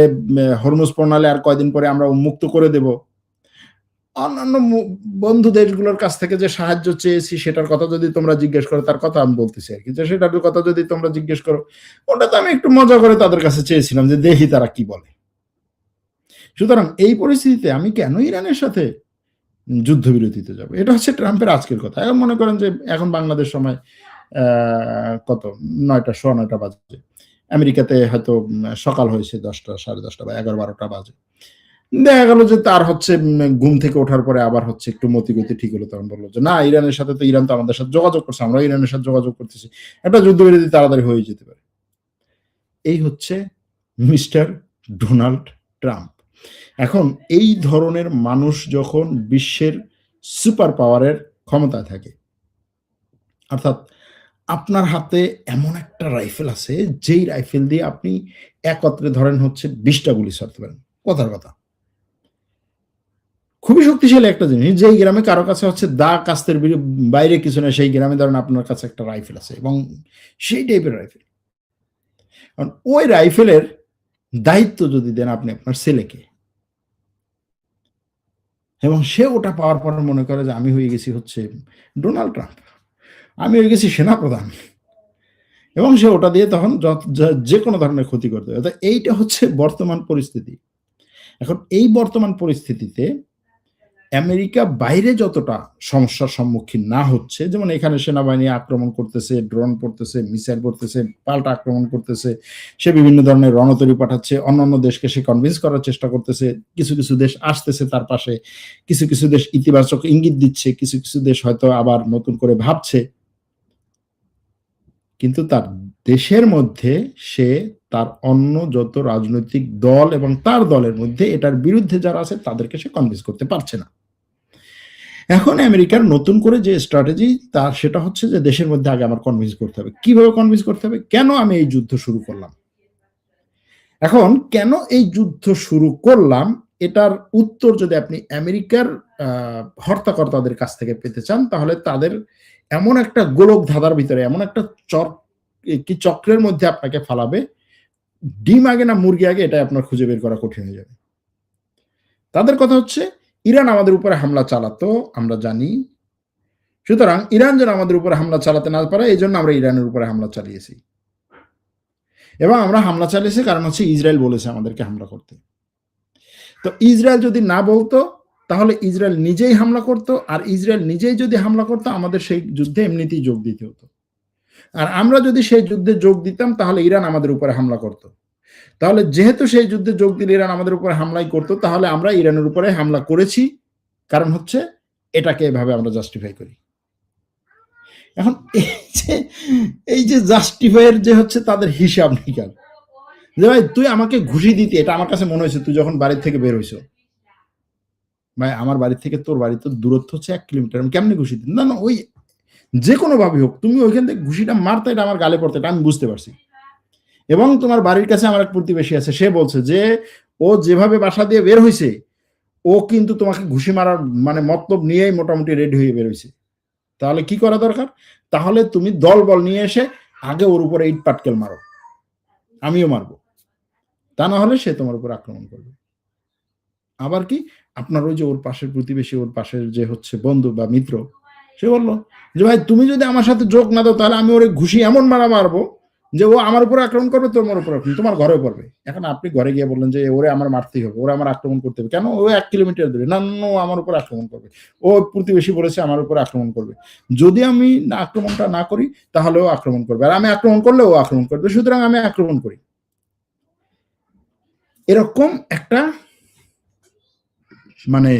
হরমুজ প্রণালী আর কয়দিন পরে আমরা উন্মুক্ত করে দেব। অন্যান্য বন্ধু দেশগুলোর কাছ থেকে যে সাহায্য চেয়েছি সেটার কথা যদি তোমরা জিজ্ঞেস করো, তার কথা আমি বলতেছি আর কি, যে সেটার কথা যদি তোমরা জিজ্ঞেস করো, ওটা তো আমি একটু মজা করে তাদের কাছে চেয়েছিলাম যে দেখি তারা কি বলে। সুতরাং এই পরিস্থিতিতে আমি কেন ইরানের সাথে যুদ্ধবিরতিতে যাব? এটা হচ্ছে ট্রাম্পের আজকের কথা। এখন মনে করেন যে এখন বাংলাদেশ সময় কত 9টা, 9:15 বাজে, আমেরিকাতে হয়তো সকাল হয়েছে 10টা, 10:30 বা 11-12টা বাজে। দেখা গেল যে তার হচ্ছে ঘুম থেকে ওঠার পরে আবার হচ্ছে একটু মতিগতি ঠিক হলো, তখন বললো যে না, ইরানের সাথে তো, ইরান তো আমাদের সাথে যোগাযোগ করছে, আমরা ইরানের সাথে যোগাযোগ করতেছি, একটা যুদ্ধবিরতি তাড়াতাড়ি হয়ে যেতে পারে। এই হচ্ছে মিস্টার ডোনাল্ড ট্রাম্প। এখন এই ধরনের মানুষ যখন বিশ্বের সুপার পাওয়ারের ক্ষমতায় থাকে, অর্থাৎ আপনার হাতে এমন একটা রাইফেল আছে যেই রাইফেল দিয়ে আপনি একত্রে ধরেন হচ্ছে 20টা গুলি ছড়তে পারেন, কথার কথা। খুবই শক্তিশালী একটা জিনিস, যেই গ্রামে কারো কাছে হচ্ছে দা কাস্তের বাইরে কিছু না, সেই গ্রামে ধরেন আপনার কাছে একটা রাইফেল আছে এবং সেই টাইপের রাইফেল। কারণ ওই রাইফেলের দায়িত্ব যদি দেন আপনি আপনার ছেলেকে, এবং সে ওটা পাওয়ার পর মনে করে যে আমি হয়ে গেছি হচ্ছে ডোনাল্ড ট্রাম্প, আমি হয়ে গেছি সেনাপ্রধান, এবং সে ওটা দিয়ে তখন যে কোনো ধরনের ক্ষতি করতে হবে। এইটা হচ্ছে বর্তমান পরিস্থিতি। এখন এই বর্তমান পরিস্থিতিতে আমেরিকা বাইরে যতটা সমস্যার সম্মুখীন না হচ্ছে, যেমন এখানে সেনাবাহিনী আক্রমণ করতেছে, ড্রোন পড়তেছে, মিসাইল পড়তেছে, পাল্টা আক্রমণ করতেছে, সে বিভিন্ন ধরনের রণতরী পাঠাচ্ছে, অন্যান্য দেশকে সে কনভিন্স করার চেষ্টা করতেছে, কিছু কিছু দেশ আসতেছে তার পাশে, কিছু কিছু দেশ ইতিবাচক ইঙ্গিত দিচ্ছে, কিছু কিছু দেশ হয়তো আবার নতুন করে ভাবছে, কিন্তু তার দেশের মধ্যে সে তার অন্য যত রাজনৈতিক দল এবং তার দলের মধ্যে এটার বিরুদ্ধে যারা আছে তাদেরকে সে কনভিন্স করতে পারছে না। এখন আমেরিকার নতুন করে যে স্ট্র্যাটেজি, তার সেটা হচ্ছে যে দেশের মধ্যে আগে আমার কনভিন্স করতে হবে। কিভাবে কনভিন্স করতে হবে? কেন আমি এই যুদ্ধ শুরু করলাম? এখন কেন এই যুদ্ধ শুরু করলাম, এটার উত্তর যদি আপনি আমেরিকার হর্তাকর্তাদের কাছ থেকে পেতে চান, তাহলে তাদের এমন একটা গোলক ধাঁধার ভিতরে, এমন একটা চক্রের মধ্যে আপনাকে ফালাবে, ডিম আগে না মুরগি আগে, এটা আপনার খুঁজে বের করা কঠিন হয়ে যাবে। তাদের কথা হচ্ছে ইরান আমাদের উপরে হামলা চালাতো, আমরা জানি, সুতরাং ইরান যেন আমাদের উপরে হামলা চালাতে না পারে, এই জন্য আমরা ইরানের উপরে হামলা চালিয়েছি, এবং আমরা হামলা চালিয়েছি কারণ হচ্ছে ইসরায়েল বলেছে আমাদেরকে হামলা করতে। তো ইসরায়েল যদি না বলতো তাহলে ইসরায়েল নিজেই হামলা করতো, আর ইসরায়েল নিজেই যদি হামলা করতো আমাদের সেই যুদ্ধে এমনিতেই যোগ দিতে হতো, আর আমরা যদি সেই যুদ্ধে যোগ দিতাম তাহলে ইরান আমাদের উপরে হামলা করতো। তাহলে যেহেতু সেই যুদ্ধে যোগ দিলে ইরান আমাদের উপরে হামলাই করতো, তাহলে আমরা ইরানের উপরে হামলা করেছি, কারণ হচ্ছে এটাকে এভাবে আমরা জাস্টিফাই করি। এখন এই যে জাস্টিফাইয়ের যে হচ্ছে তাদের হিসাব নিকাল, যে ভাই তুই আমাকে ঘুষি দিতি, এটা আমার কাছে মনে হয়েছে তুই যখন বাড়ির থেকে বের হইছো, ভাই আমার বাড়ি থেকে তোর বাড়ি তো দূরত্ব হচ্ছে 1 কিলোমিটার, আমি কেমনে ঘুষি দিই? না না, ওই যে কোনো ভাবে হোক তুমি ওইখান থেকে ঘুষিটা মারতে, এটা আমার গালে পড়তে, এটা আমি বুঝতে পারছি। এবং তোমার বাড়ির কাছে আমার এক প্রতিবেশী আছে, সে বলছে যে ও যেভাবে বাসা দিয়ে বের হয়েছে, ও কিন্তু তোমাকে ঘুষি মারার মানে মতলব নিয়েই মোটামুটি রেডি হয়ে বের হয়েছে। তাহলে কি করা দরকার? তাহলে তুমি দল বল নিয়ে এসে আগে ওর উপরে ইট পাটকেল মারো, আমিও মারবো, তা না হলে সে তোমার উপর আক্রমণ করবে। আবার কি, আপনার ওই যে ওর পাশের প্রতিবেশী, ওর পাশের যে হচ্ছে বন্ধু বা মিত্র, সে বললো যে ভাই তুমি যদি আমার সাথে যোগ না দাও তাহলে আমি ওরে ঘুষি এমন মারবো যে ও আমার উপরে আক্রমণ করবে, তোমার উপর তোমার ঘরে পড়বে। এখন আপনি ঘরে গিয়ে বললেন যে ওরে আমার মারতেই হবে, ওরে আমার আক্রমণ করতে হবে, কেন? ও 1 কিলোমিটার দূরে, না না আমার উপর আক্রমণ করবে, ও প্রতিবেশী বলেছে আমার উপর আক্রমণ করবে, যদি আমি আক্রমণটা না করি তাহলে ও আক্রমণ করবে, আর আমি আক্রমণ করলে ও আক্রমণ করবে, সুতরাং আমি আক্রমণ করি। এরকম একটা মানে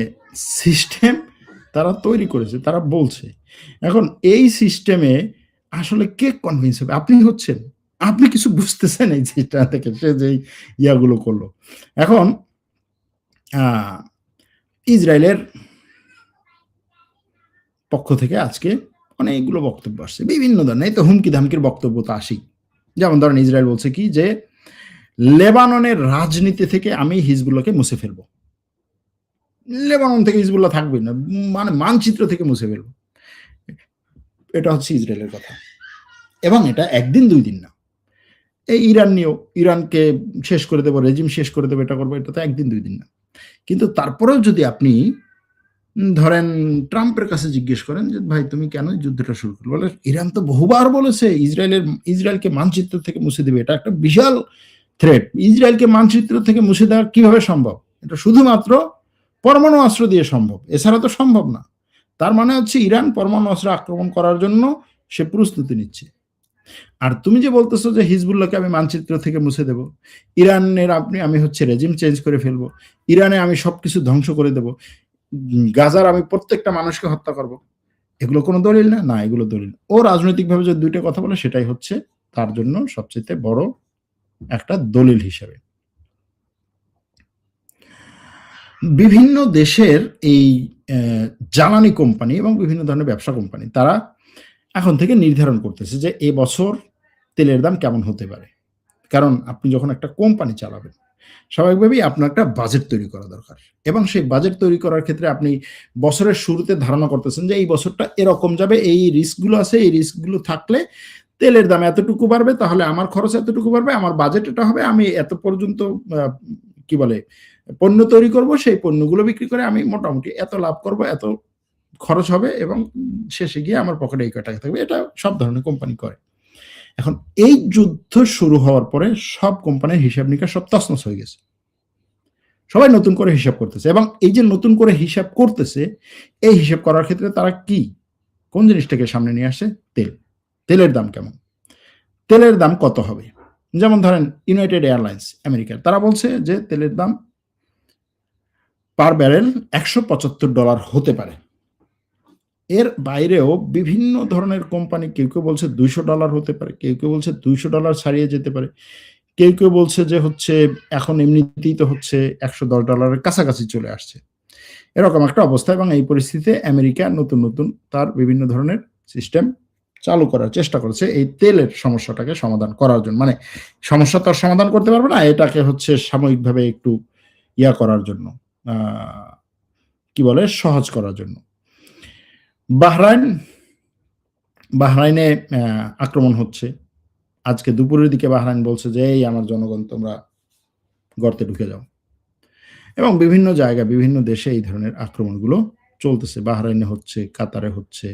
সিস্টেম তারা তৈরি করেছে, তারা বলছে। এখন এই সিস্টেমে আসলে কে কনভিন্স হবে? আপনি হচ্ছেন, আপনি কিছু বুঝতেছেন এই যেটা থেকে সে যেই ইয়াগুলো করলো। এখন ইসরায়েলের পক্ষ থেকে আজকে অনেকগুলো বক্তব্য আসছে, বিভিন্ন ধরনের, এই তো হুমকি ধামকির বক্তব্য তো আসেই। যেমন ধরেন ইসরায়েল বলছে কি যে লেবাননের রাজনীতি থেকে আমি হিজবুল্লাহকে মুছে ফেলবো, লেবানন থেকে হিজবুল্লাহ থাকবে না, মানে মানচিত্র থেকে মুছে ফেলবো। এটা হচ্ছে ইসরায়েলের কথা, এবং এটা একদিন 2 দিন না। এই ইরান নিয়েও, ইরানকে শেষ করে দেবো, রেজিম শেষ করে দেবো, এটা করবো, এটা তো একদিন 2 দিন না। কিন্তু তারপরেও যদি আপনি ধরেন ট্রাম্পের কাছে জিজ্ঞেস করেন যে ভাই তুমি কেন যুদ্ধটা শুরু করলো, বলে ইরান তো বহুবার বলেছে ইসরায়েলকে মানচিত্র থেকে মুছে দিবে, এটা একটা বিশাল থ্রেট, ইসরায়েলকে মানচিত্র থেকে মুছে দেওয়া কিভাবে সম্ভব? এটা শুধুমাত্র পরমাণু অস্ত্র দিয়ে সম্ভব, এছাড়া তো সম্ভব না। তার মানে হচ্ছে ইরান পরমাণু অস্ত্র আক্রমণ করার জন্য সে প্রস্তুতি নিচ্ছে। আর তুমি যে বলতেছো যে হিজবুল্লাহকে আমি মানচিত্র থেকে মুছে দেব, ইরানের আমি হচ্ছে রেজিম চেঞ্জ করে ফেলবো, ইরানে আমি সবকিছু ধ্বংস করে দেব, গাজার আমি প্রত্যেকটা মানুষকে হত্যা করব, এগুলো কোনো দলিল না? না, এগুলো দলিল। ও রাজনৈতিকভাবে যে 2টা কথা বলে সেটাই হচ্ছে তার জন্য সবচেয়ে বড় একটা দলিল হিসেবে। বিভিন্ন দেশের এই জ্বালানি কোম্পানি এবং বিভিন্ন ধরনের ব্যবসা কোম্পানি তারা এখন থেকে নির্ধারণ করতেছে যে এবছর তেলের দাম কেমন হতে পারে। কারণ আপনি যখন একটা কোম্পানি চালাবেন, স্বাভাবিকভাবেই আপনার একটা বাজেট তৈরি করা দরকার এবং সেই বাজেট তৈরি করার ক্ষেত্রে আপনি বছরের শুরুতে ধারণা করতেছেন যে এই বছরটা এরকম যাবে, এই রিস্কগুলো আছে, এই রিস্কগুলো থাকলে তেলের দাম এতটুকু বাড়বে, তাহলে আমার খরচ এতটুকু বাড়বে, আমার বাজেট এটা হবে, আমি এত পর্যন্ত কি বলে পণ্য তৈরি করব, সেই পণ্যগুলো বিক্রি করে আমি মোটামুটি এত লাভ করব, এত খরচ হবে এবং শেষে গিয়ে আমার পকেটে এই টাকা থাকবে। এটা সব ধরনের কোম্পানি করে। এখন এই যুদ্ধ শুরু হওয়ার পরে সব কোম্পানির হিসাব নিকাশ সব তছনছ হয়ে গেছে। সবাই নতুন করে হিসাব করতেছে এবং এই যে নতুন করে হিসাব করতেছে, এই হিসাব করার ক্ষেত্রে তারা কোন জিনিসটাকে সামনে নিয়ে আসে? তেল। তেলের দাম কেমন? তেলের দাম কত হবে? যেমন ধরেন ইউনাইটেড এয়ারলাইন্স আমেরিকার, তারা বলছে যে তেলের দাম পার ব্যারেল $175 হতে পারে। এর বাইরেও বিভিন্ন ধরনের কোম্পানি, কেউ বলছে $200 হতে পারে, কেউ বলছে $200 ছাড়িয়ে যেতে পারে, কেউ বলছে যে হচ্ছে এখন এমনিতেই তো হচ্ছে $110 কাছাকাছি চলে আসছে। এরকম একটা অবস্থা এবং এই পরিস্থিতিতে আমেরিকা নতুন তার বিভিন্ন ধরনের সিস্টেম চালু করার চেষ্টা করেছে এই তেলের সমস্যাটাকে সমাধান করার জন্য। মানে সমস্যা তো আর সমাধান করতে পারবে না, এটাকে হচ্ছে সাময়িকভাবে একটু করার জন্য, কি বলে, সহজ করার জন্য। বাহরাইনে আক্রমণ হচ্ছে। আজকে দুপুরের দিকে বাহরাইন বলছে যে এই আমার জনগণ তোমরা গর্তে ঢুকে যাও এবং বিভিন্ন জায়গায় বিভিন্ন দেশে এই ধরনের আক্রমণগুলো চলতেছে। বাহরাইনে হচ্ছে, কাতারে হচ্ছে।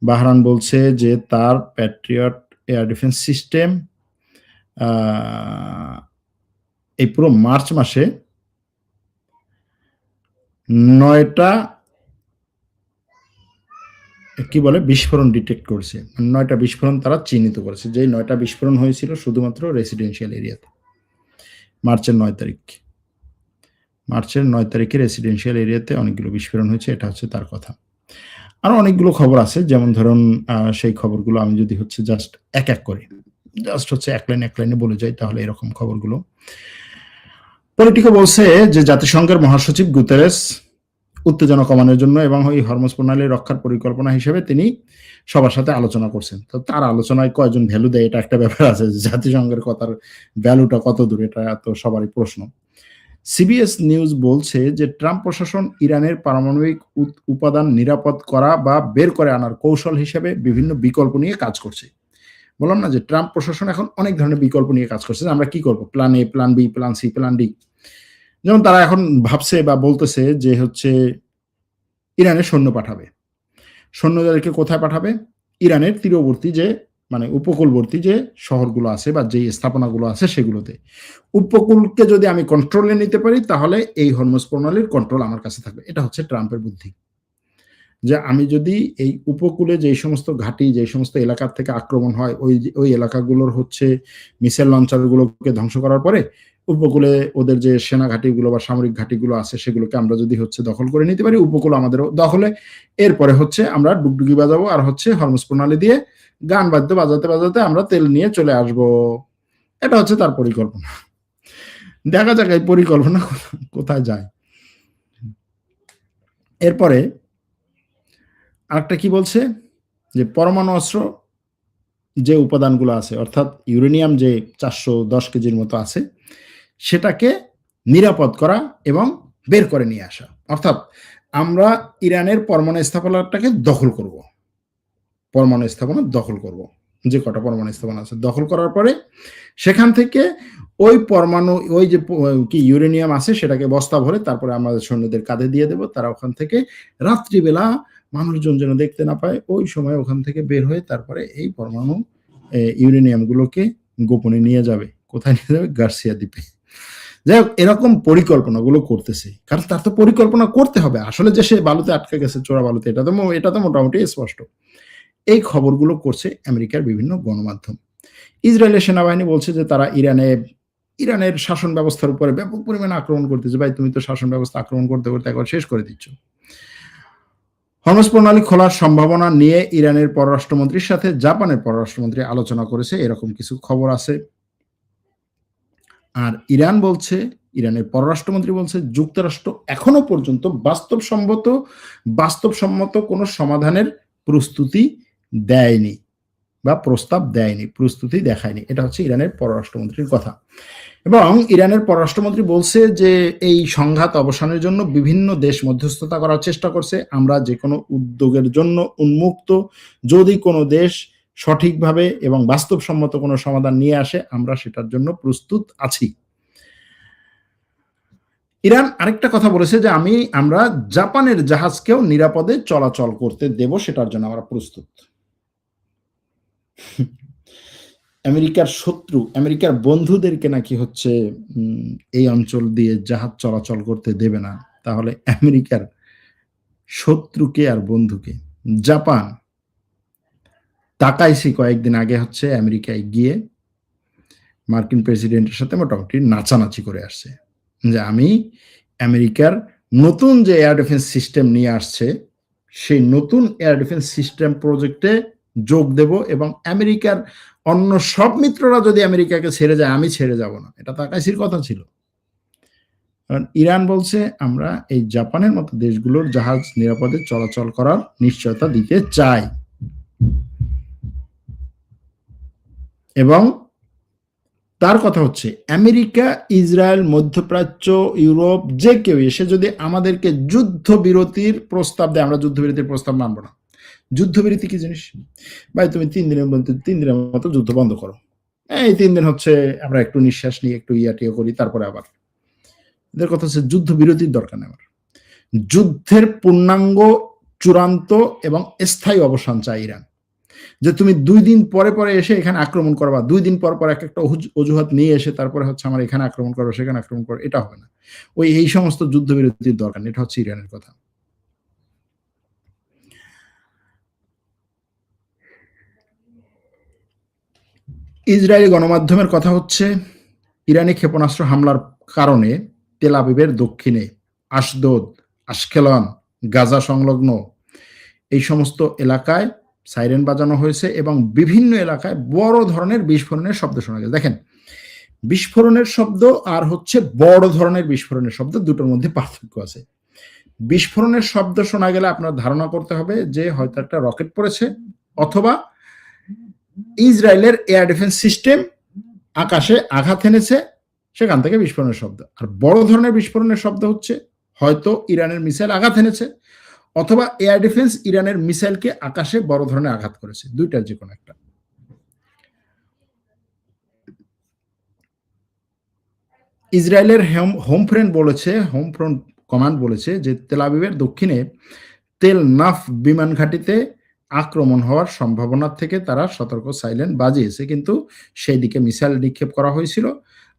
বাহরাইন বলছে যে তার প্যাট্রিয়ট এয়ার ডিফেন্স সিস্টেম এই পুরো মার্চ মাসে 9টা কি বলে বিস্ফোরণ ডিটেক্ট করেছে। 9টা বিস্ফোরণ তারা চিহ্নিত করেছে, যে 9টা বিস্ফোরণ হয়েছিল শুধুমাত্র রেসিডেন্সিয়াল এরিয়াতে। মার্চের 9 তারিখে রেসিডেন্সিয়াল এরিয়াতে অনেকগুলো বিস্ফোরণ হয়েছে, এটা হচ্ছে তার কথা। আরো অনেকগুলো খবর আছে, যেমন ধরুন সেই খবরগুলো আমি যদি হচ্ছে জাস্ট এক করে জাস্ট হচ্ছে এক লাইনে বলে যাই, তাহলে এরকম খবরগুলো। পলিটিকো বলছে যে জাতিসংঘের মহাসচিব গুতেরেস উত্তেজনা কমানোর জন্য এবং ওই হরমুজ প্রণালী রক্ষার পরিকল্পনা হিসেবে তিনি সবার সাথে আলোচনা করছেন। তো তার আলোচনায় কয়জন ভ্যালু দেয়, এটা একটা ব্যাপার আছে। জাতিসংঘের কথার ভ্যালুটা কত দূর, এটা তো সবারই প্রশ্ন। সিবিএস নিউজ বলছে যে ট্রাম্প প্রশাসন ইরানের পারমাণবিক উপাদান নিরাপদ করা বা বের করে আনার কৌশল হিসেবে বিভিন্ন বিকল্প নিয়ে কাজ করছে। বললাম না যে ট্রাম্প প্রশাসন এখন অনেক ধরনের বিকল্প নিয়ে কাজ করছে, আমরা কি করব, plan A, plan B, plan C, plan D. যেমন তারা এখন ভাবছে বা বলতেছে যে হচ্ছে ইরানে সৈন্য পাঠাবে। সৈন্যদেরকে কোথায় পাঠাবে? ইরানের তীরবর্তী যে মানে উপকূলবর্তী যে শহরগুলো আছে বা যে স্থাপনাগুলো আছে সেগুলোতে। উপকূলকে যদি আমি কন্ট্রোলে নিতে পারি, তাহলে এই হরমুজ প্রণালীর কন্ট্রোল আমার কাছে থাকবে। এটা হচ্ছে ট্রাম্পের বুদ্ধি, যে আমি যদি এই উপকূলে যে সমস্ত ঘাঁটি, যে সমস্ত এলাকার থেকে আক্রমণ হয়, ওই এলাকাগুলোর হচ্ছে মিসাইল লঞ্চারগুলোকে ধ্বংস করার পরে উপকূলে ওদের যে সেনা ঘাঁটিগুলো বা সামরিক ঘাঁটিগুলো আছে সেগুলোকে আমরা যদি হচ্ছে দখল করে নিতে পারি, উপকূল আমাদের দখলে, এরপরে হচ্ছে আমরা ডুগডুগি বাজাবো আর হচ্ছে হরমুজ প্রণালী দিয়ে গান বাদ্য বাজাতে আমরা তেল নিয়ে চলে আসব। এটা হচ্ছে তার পরিকল্পনা। দেখা যাক এই পরিকল্পনা কোথায় যায়। এরপরে আরেকটা কি বলছে, যে পরমাণু অস্ত্র যে উপাদানগুলো আছে, অর্থাৎ ইউরেনিয়াম যে 410 কেজির মতো আছে, সেটাকে নিরাপদ করা এবং বের করে নিয়ে আসা। অর্থাৎ আমরা ইরানের পরমাণু স্থাপনাটাকে দখল করব, যে কটা পরমাণু স্থাপনা আছে দখল করার পরে সেখান থেকে ওই পরমাণু, ওই যে কি ইউরেনিয়াম আছে সেটাকে বস্তা ভরে তারপরে আমাদের সৈন্যদের কাঁধে দিয়ে দেব। তারা ওখান থেকে রাত্রিবেলা মানুষজন যেন দেখতে না পায়, ওই সময় ওখান থেকে বের হয়ে তারপরে এই পরমাণু ইউরেনিয়াম গুলোকে গোপনে নিয়ে যাবে। কোথায় নিয়ে যাবে? গার্সিয়া দ্বীপে। যাই হোক, এরকম পরিকল্পনাগুলো করতেছে, কারণ তার তো পরিকল্পনা করতে হবে। আসলে যে সে বালুতে আটকে গেছে, চোরা বালুতে, এটা তো মোটামুটি স্পষ্ট। এই খবরগুলো করছে আমেরিকার বিভিন্ন গণমাধ্যম। ইসরায়েলের সেনাবাহিনী বলছে যে তারা ইরানের শাসন ব্যবস্থার উপরে ব্যাপক পরিমাণে আক্রমণ করতেছে। ভাই, তুমি তো শাসন ব্যবস্থা আক্রমণ করতে একবার শেষ করে দিচ্ছ। হরমুজ প্রণালী খোলার সম্ভাবনা নিয়ে ইরানের পররাষ্ট্রমন্ত্রীর সাথে জাপানের পররাষ্ট্রমন্ত্রী আলোচনা করেছে, এরকম কিছু খবর আছে। আর ইরানের পররাষ্ট্রমন্ত্রী বলছে যুক্তরাষ্ট্র এখনো পর্যন্ত বাস্তবসম্মত কোনো সমাধানের প্রস্তুতি দেয়নি। বা প্রস্তাব দেয়নি, প্রস্তুতি দেখায়নি। এটা হচ্ছে ইরানের পররাষ্ট্রমন্ত্রীর কথা। এবং ইরানের পররাষ্ট্রমন্ত্রী বলছে যে এই সংঘাত অবসানের জন্য বিভিন্ন দেশ মধ্যস্থতা করার চেষ্টা করছে। আমরা যেকোনো উদ্যোগের জন্য উন্মুক্ত। যদি কোনো দেশ সঠিকভাবে এবং বাস্তবসম্মত কোনো সমাধান নিয়ে আসে, আমরা সেটার জন্য প্রস্তুত আছি। ইরান আরেকটা কথা বলেছে যে আমরা জাপানের জাহাজকেও নিরাপদে চলাচল করতে দেব, সেটার জন্য আমরা প্রস্তুত। আমেরিকার শত্রু, আমেরিকার বন্ধুদেরকে নাকি হচ্ছে এই অঞ্চল দিয়ে জাহাজ চলাচল করতে দেবে না। তাহলে আমেরিকার শত্রুকে আর বন্ধুকে? জাপান তাকাইছি কয়েকদিন আগে হচ্ছে আমেরিকায় গিয়ে মার্কিন প্রেসিডেন্টের সাথে মোটামুটি নাচানাচি করে আসছে যে আমি আমেরিকার নতুন যে এয়ার ডিফেন্স সিস্টেম নিয়ে আসছে সেই নতুন এয়ার ডিফেন্স সিস্টেম প্রজেক্টে যোগ দেব এবং আমেরিকার অন্য সব মিত্ররা যদি আমেরিকাকে ছেড়ে যায় আমি ছেড়ে যাব না। এটা তাকাইছির কথা ছিল। কারণ ইরান বলছে আমরা এই জাপানের মতো দেশগুলোর জাহাজ নিরাপদে চলাচল করার নিশ্চয়তা দিতে চাই এবং তার কথা হচ্ছে আমেরিকা, ইসরায়েল, মধ্যপ্রাচ্য, ইউরোপ যে কেউ এসে যদি আমাদেরকে যুদ্ধবিরতির প্রস্তাব দেয়, আমরা যুদ্ধবিরতির প্রস্তাব মানব না। যুদ্ধবিরতি কি জিনিস ভাই? তুমি 3 দিনের মতো যুদ্ধ বন্ধ করো, এই 3 দিন হচ্ছে আমরা একটু নিঃশ্বাস নিয়ে একটু ইয়াটিয়া করি, তারপরে আবার। এদের কথা হচ্ছে যুদ্ধবিরতির দরকার নেই আমার। যুদ্ধের পূর্ণাঙ্গ, চূড়ান্ত এবং স্থায়ী অবসান চাই ইরান। যে তুমি 2 দিন পরে পরে এসে এখানে আক্রমণ করবা, 2 দিন পর পর একটা অজুহাত নিয়ে এসে তারপরে হচ্ছে আমার এখানে আক্রমণ করো, সেখানে আক্রমণ করো, এটা হবে না। এই সমস্ত যুদ্ধবিরতির দরকার নেই। এটা হচ্ছে ইরানের কথা। ইসরায়েলি গণমাধ্যমের কথা হচ্ছে ইরানি ক্ষেপণাস্ত্র হামলার কারণে তেল আবিবের দক্ষিণে আশদোদ, আশকেলন, গাজা সংলগ্ন এই সমস্ত এলাকায় সাইরেন বাজানো হয়েছে এবং বিভিন্ন এলাকায় বড় ধরনের বিস্ফোরণের শব্দ শোনা গেছে। দেখেন, বিস্ফোরণের শব্দ আর হচ্ছে বড় ধরনের বিস্ফোরণের শব্দ, দুটোর মধ্যে পার্থক্য আছে। বিস্ফোরণের শব্দ শোনা গেলে আপনার ধারণা করতে হবে যে হয়তো একটা রকেট পড়েছে অথবা ইসরায়েলের এয়ার ডিফেন্স সিস্টেম আকাশে আঘাত এনেছে, সেখান থেকে বিস্ফোরণের শব্দ। আর বড় ধরনের বিস্ফোরণের শব্দ হচ্ছে হয়তো ইরানের মিসাইল আঘাত এনেছে অথবা এয়ার ডিফেন্স ইরানের মিসাইলকে আকাশে বড় ধরনের আঘাত করেছে, দুইটার যে কোনো একটা। ইসরায়েলের হোম ফ্রন্ট কমান্ড বলেছে যে তেল আবিবের দক্ষিণে তেল নাফ বিমান ঘাঁটিতে আক্রমণ হওয়ার সম্ভাবনা থেকে তারা সতর্ক সাইলেন বাজিয়েছে, কিন্তু সেই দিকে মিসাইল নিক্ষেপ করা হয়েছিল।